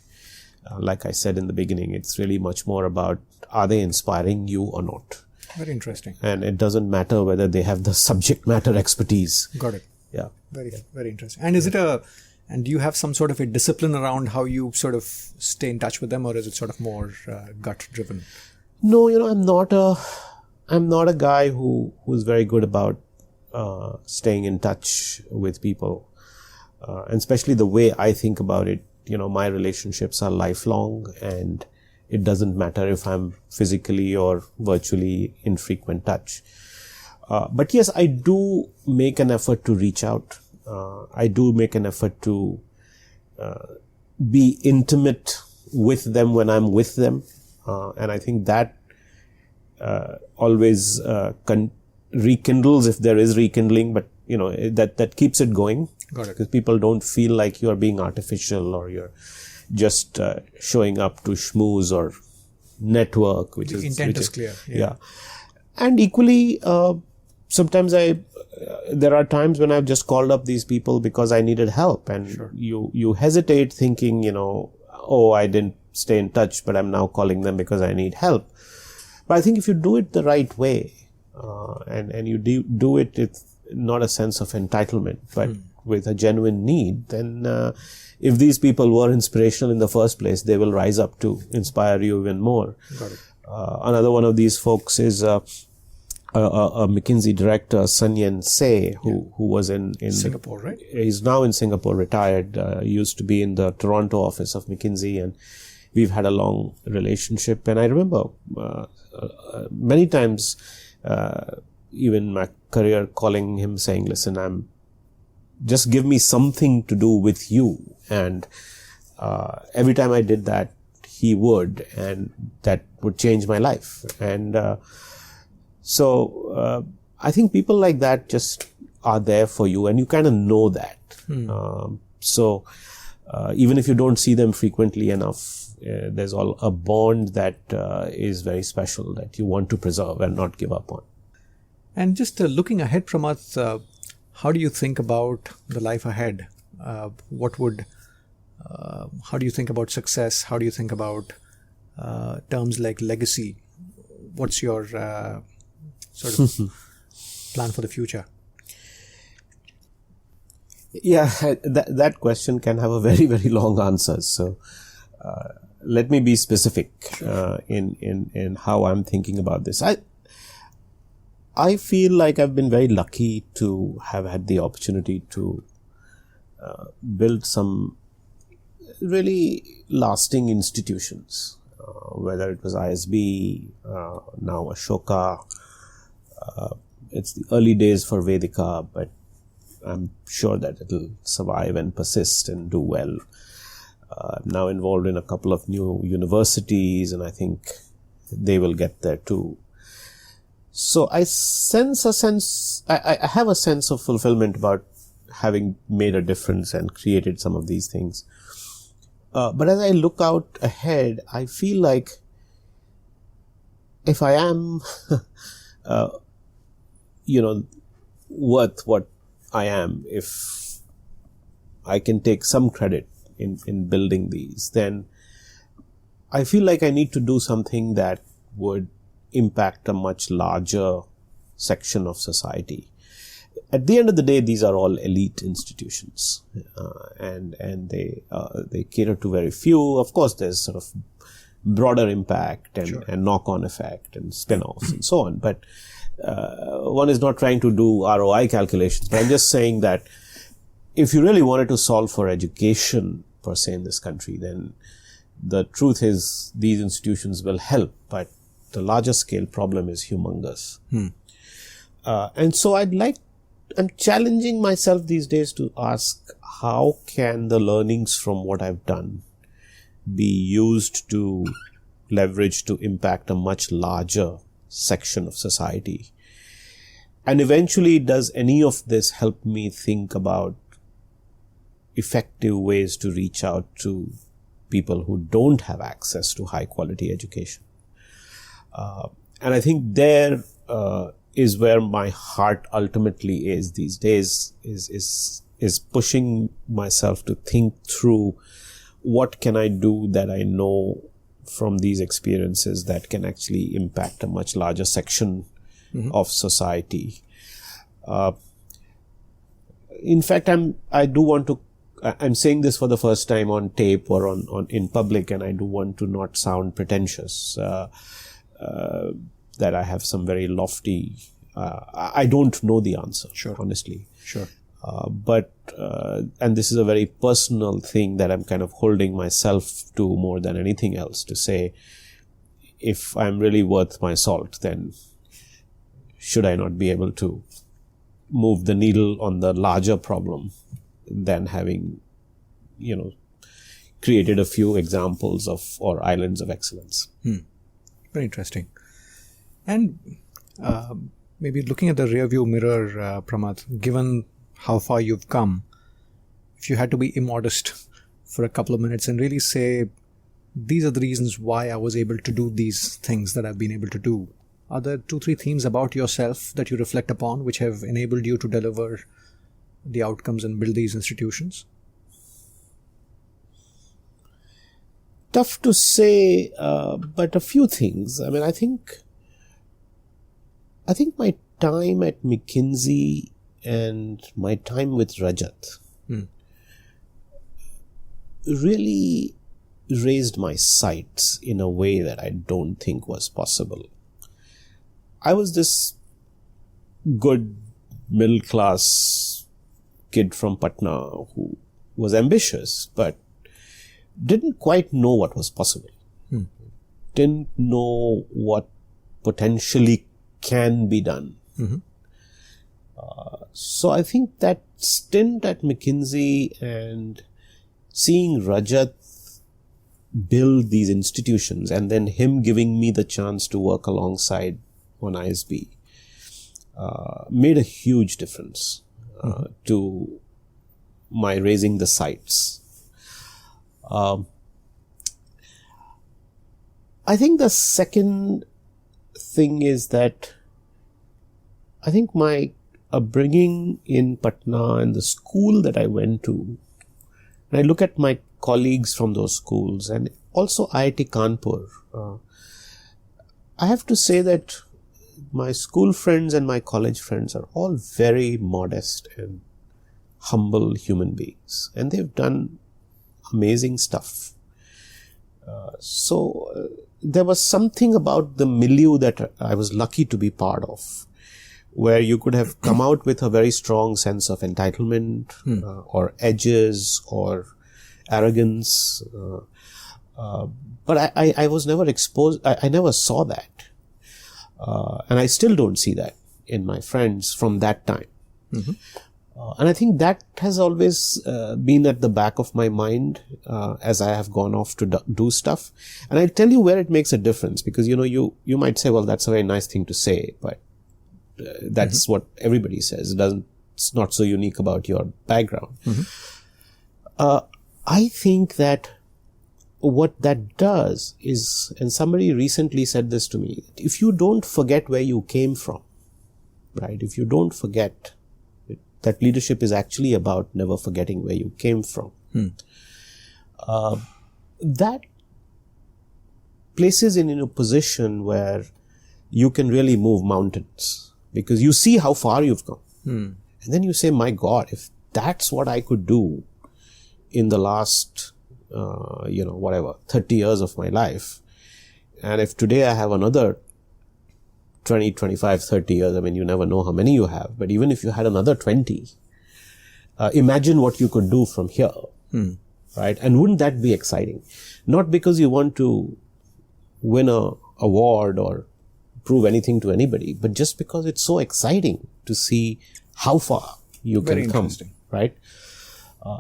Like I said in the beginning, it's really much more about, are they inspiring you or not? Very interesting. And it doesn't matter whether they have the subject matter expertise. Got it. Yeah. Very, very interesting. And and do you have some sort of a discipline around how you sort of stay in touch with them, or is it sort of more gut driven? No, I'm not a guy who's very good about staying in touch with people. And especially the way I think about it, my relationships are lifelong, and it doesn't matter if I'm physically or virtually in frequent touch. But yes, I do make an effort to reach out. I do make an effort to be intimate with them when I'm with them. And I think that always rekindles, if there is rekindling, but that keeps it going. Got it. Because people don't feel like you are being artificial or you're just showing up to schmooze or network, which the is intent is clear. Yeah. And equally, sometimes there are times when I've just called up these people because I needed help, and Sure. you hesitate thinking, oh, I didn't stay in touch, but I'm now calling them because I need help. But I think if you do it the right way, and you do it with not a sense of entitlement, but with a genuine need, then if these people were inspirational in the first place, they will rise up to inspire you even more. Got it. Another one of these folks is a McKinsey director, Sun Yat-sen, who was in Singapore, right? He's now in Singapore, retired. Used to be in the Toronto office of McKinsey, and we've had a long relationship. And I remember many times, even in my career, calling him saying, listen, just give me something to do with you. And every time I did that, he would, and that would change my life. And so I think people like that just are there for you, and you kind of know that. So even if you don't see them frequently enough, there's a bond that is very special that you want to preserve and not give up on. And just looking ahead, Pramath, how do you think about the life ahead? How do you think about success? How do you think about terms like legacy? What's your sort of plan for the future? Yeah, that question can have a very, very long answer. So let me be specific in how I'm thinking about this. I feel like I've been very lucky to have had the opportunity to build some really lasting institutions, whether it was ISB, now Ashoka. It's the early days for Vedika, but I'm sure that it'll survive and persist and do well. I'm now involved in a couple of new universities, and I think they will get there too. So I have a sense of fulfillment about having made a difference and created some of these things. But as I look out ahead, I feel like if I am, worth what I am, if I can take some credit in building these, then I feel like I need to do something that would impact a much larger section of society. At the end of the day, these are all elite institutions, and they cater to very few. Of course, there's sort of broader impact and knock-on effect and spin-offs and so on. But one is not trying to do ROI calculations. But I'm just saying that if you really wanted to solve for education per se in this country, then the truth is these institutions will help, but the larger scale problem is humongous. And so I'm challenging myself these days to ask, how can the learnings from what I've done be used to leverage to impact a much larger section of society? And eventually, does any of this help me think about effective ways to reach out to people who don't have access to high quality education? And I think there is where my heart ultimately is these days, is pushing myself to think through what can I do that I know from these experiences that can actually impact a much larger section of society. In fact, I'm saying this for the first time on tape or in public, and I do want to not sound pretentious. That I have some very lofty, I don't know the answer, honestly. But this is a very personal thing that I'm kind of holding myself to more than anything else, to say, if I'm really worth my salt, then should I not be able to move the needle on the larger problem than having, created a few examples or islands of excellence. Very interesting. And maybe looking at the rearview mirror, Pramath, given how far you've come, if you had to be immodest for a couple of minutes and really say, these are the reasons why I was able to do these things that I've been able to do, are there 2-3 themes about yourself that you reflect upon which have enabled you to deliver the outcomes and build these institutions? Tough to say, but a few things. I mean, I think my time at McKinsey and my time with Rajat really raised my sights in a way that I don't think was possible. I was this good middle class kid from Patna who was ambitious but didn't quite know what was possible. Didn't know what potentially can be done. So I think that stint at McKinsey and seeing Rajat build these institutions and then him giving me the chance to work alongside on ISB made a huge difference to my raising the sights. I think the second thing is that I think my upbringing in Patna and the school that I went to, and I look at my colleagues from those schools and also IIT Kanpur, I have to say that my school friends and my college friends are all very modest and humble human beings, and they've done amazing stuff. So there was something about the milieu that I was lucky to be part of, where you could have come out with a very strong sense of entitlement or edges or arrogance. But I was never exposed, I never saw that. And I still don't see that in my friends from that time. And I think that has always been at the back of my mind as I have gone off to do stuff. And I'll tell you where it makes a difference, because, you know, you might say, well, that's a very nice thing to say, but that's what everybody says. It's not so unique about your background. I think that what that does is, and somebody recently said this to me, if you don't forget where you came from, right? If you don't forget that leadership is actually about never forgetting where you came from, that places in a position where you can really move mountains, because you see how far you've come. And then you say, my God, if that's what I could do in the last 30 years of my life, and if today I have another 20, 25, 30 years, I mean, you never know how many you have, but even if you had another 20, imagine what you could do from here, right? And wouldn't that be exciting? Not because you want to win a award or prove anything to anybody, but just because it's so exciting to see how far you can come, right?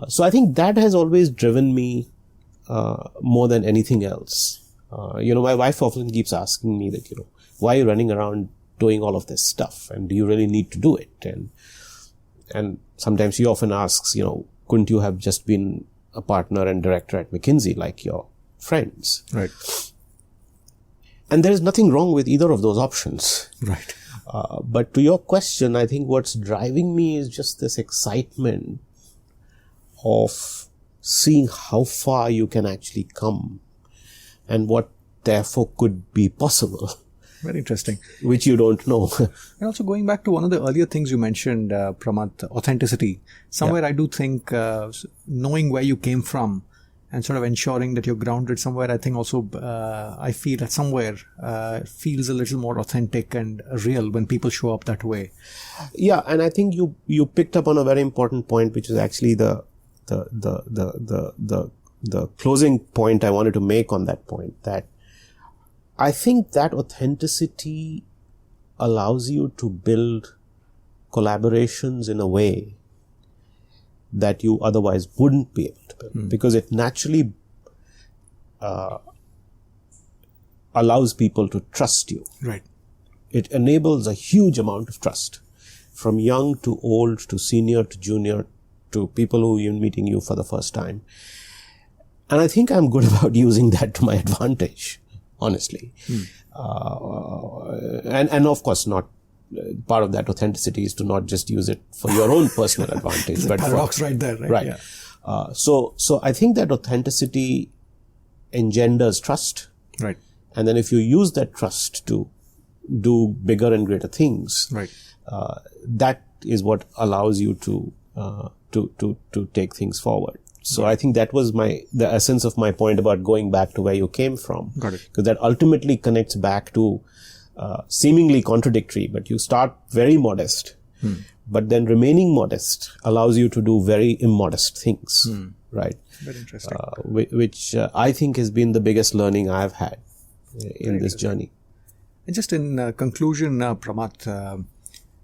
So I think that has always driven me more than anything else. My wife often keeps asking me that, why are you running around doing all of this stuff? And do you really need to do it? And sometimes she often asks, couldn't you have just been a partner and director at McKinsey like your friends? Right. And there is nothing wrong with either of those options. Right. But to your question, I think what's driving me is just this excitement of seeing how far you can actually come and what therefore could be possible. Very interesting. Which you don't know. And also going back to one of the earlier things you mentioned, Pramath, authenticity. Somewhere I do think knowing where you came from and sort of ensuring that you're grounded somewhere, I think also I feel that somewhere feels a little more authentic and real when people show up that way. Yeah, and I think you picked up on a very important point, which is actually the closing point I wanted to make on that point, that I think that authenticity allows you to build collaborations in a way that you otherwise wouldn't be able to build, because it naturally allows people to trust you. Right. It enables a huge amount of trust, from young to old to senior to junior to people who are meeting you for the first time. And I think I'm good about using that to my advantage, honestly. And of course, not part of that authenticity is to not just use it for your own personal advantage. but paradox right there, right? Right. Yeah. So I think that authenticity engenders trust. Right. And then if you use that trust to do bigger and greater things, right, that is what allows you to take things forward. So I think that was the essence of my point about going back to where you came from. Got it. Because that ultimately connects back to seemingly contradictory, but you start very modest. But then remaining modest allows you to do very immodest things, right? Very interesting. Which I think has been the biggest learning I've had in this journey. And just in conclusion, Pramath,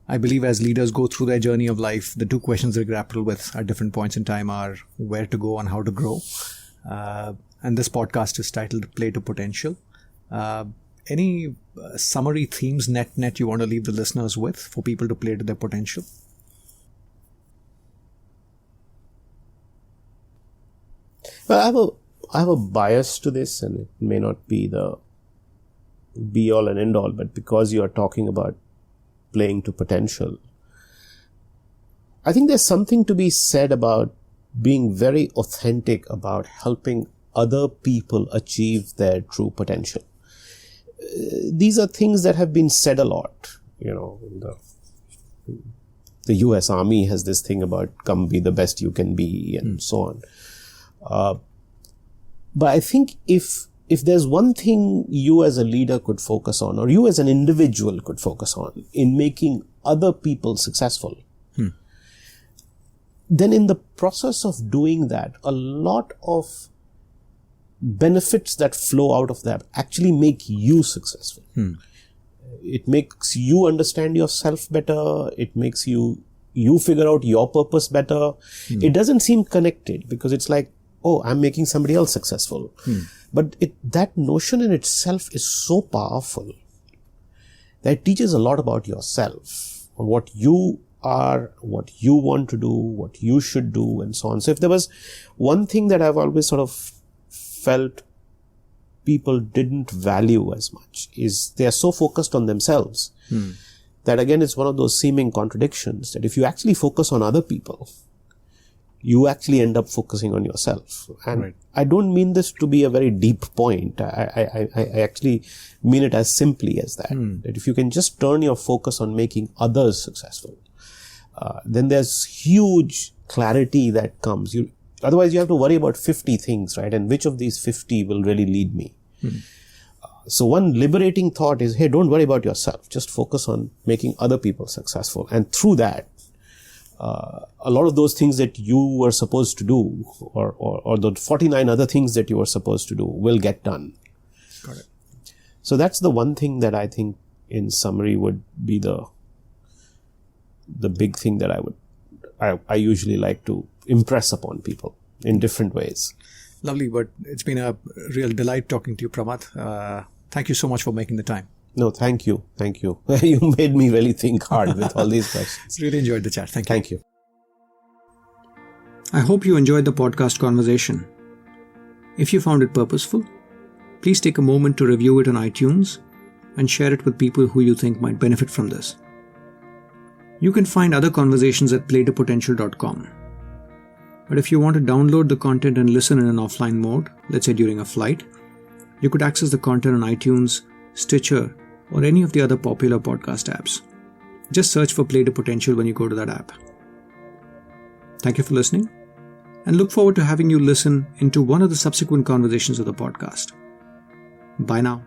I believe as leaders go through their journey of life, the two questions they grapple with at different points in time are where to go and how to grow. And this podcast is titled Play to Potential. Any summary themes net you want to leave the listeners with for people to play to their potential? Well, I have a bias to this, and it may not be the be all and end all, but because you are talking about playing to potential, I think there's something to be said about being very authentic about helping other people achieve their true potential. These are things that have been said a lot. The US Army has this thing about come be the best you can be and so on. But I think if there's one thing you as a leader could focus on, or you as an individual could focus on in making other people successful, then in the process of doing that, a lot of benefits that flow out of that actually make you successful. It makes you understand yourself better. It makes you figure out your purpose better. It doesn't seem connected because it's like, oh, I'm making somebody else successful. But that notion in itself is so powerful that it teaches a lot about yourself, what you are, what you want to do, what you should do, and so on. So if there was one thing that I've always sort of felt people didn't value as much, is they are so focused on themselves that again it's one of those seeming contradictions, that if you actually focus on other people, you actually end up focusing on yourself. And I don't mean this to be a very deep point. I actually mean it as simply as that. That if you can just turn your focus on making others successful, then there's huge clarity that comes. Otherwise, you have to worry about 50 things, right? And which of these 50 will really lead me? So one liberating thought is, hey, don't worry about yourself. Just focus on making other people successful. And through that, a lot of those things that you were supposed to do, or the 49 other things that you were supposed to do, will get done. Got it. So that's the one thing that I think, in summary, would be the big thing that I usually like to impress upon people in different ways. Lovely, but it's been a real delight talking to you, Pramath. Thank you so much for making the time. No, thank you. Thank you. You made me really think hard with all these questions. Really enjoyed the chat. Thank you. Thank you. I hope you enjoyed the podcast conversation. If you found it purposeful, please take a moment to review it on iTunes and share it with people who you think might benefit from this. You can find other conversations at playtopotential.com. But if you want to download the content and listen in an offline mode, let's say during a flight, you could access the content on iTunes, Stitcher, or any of the other popular podcast apps. Just search for Play to Potential when you go to that app. Thank you for listening, and look forward to having you listen into one of the subsequent conversations of the podcast. Bye now.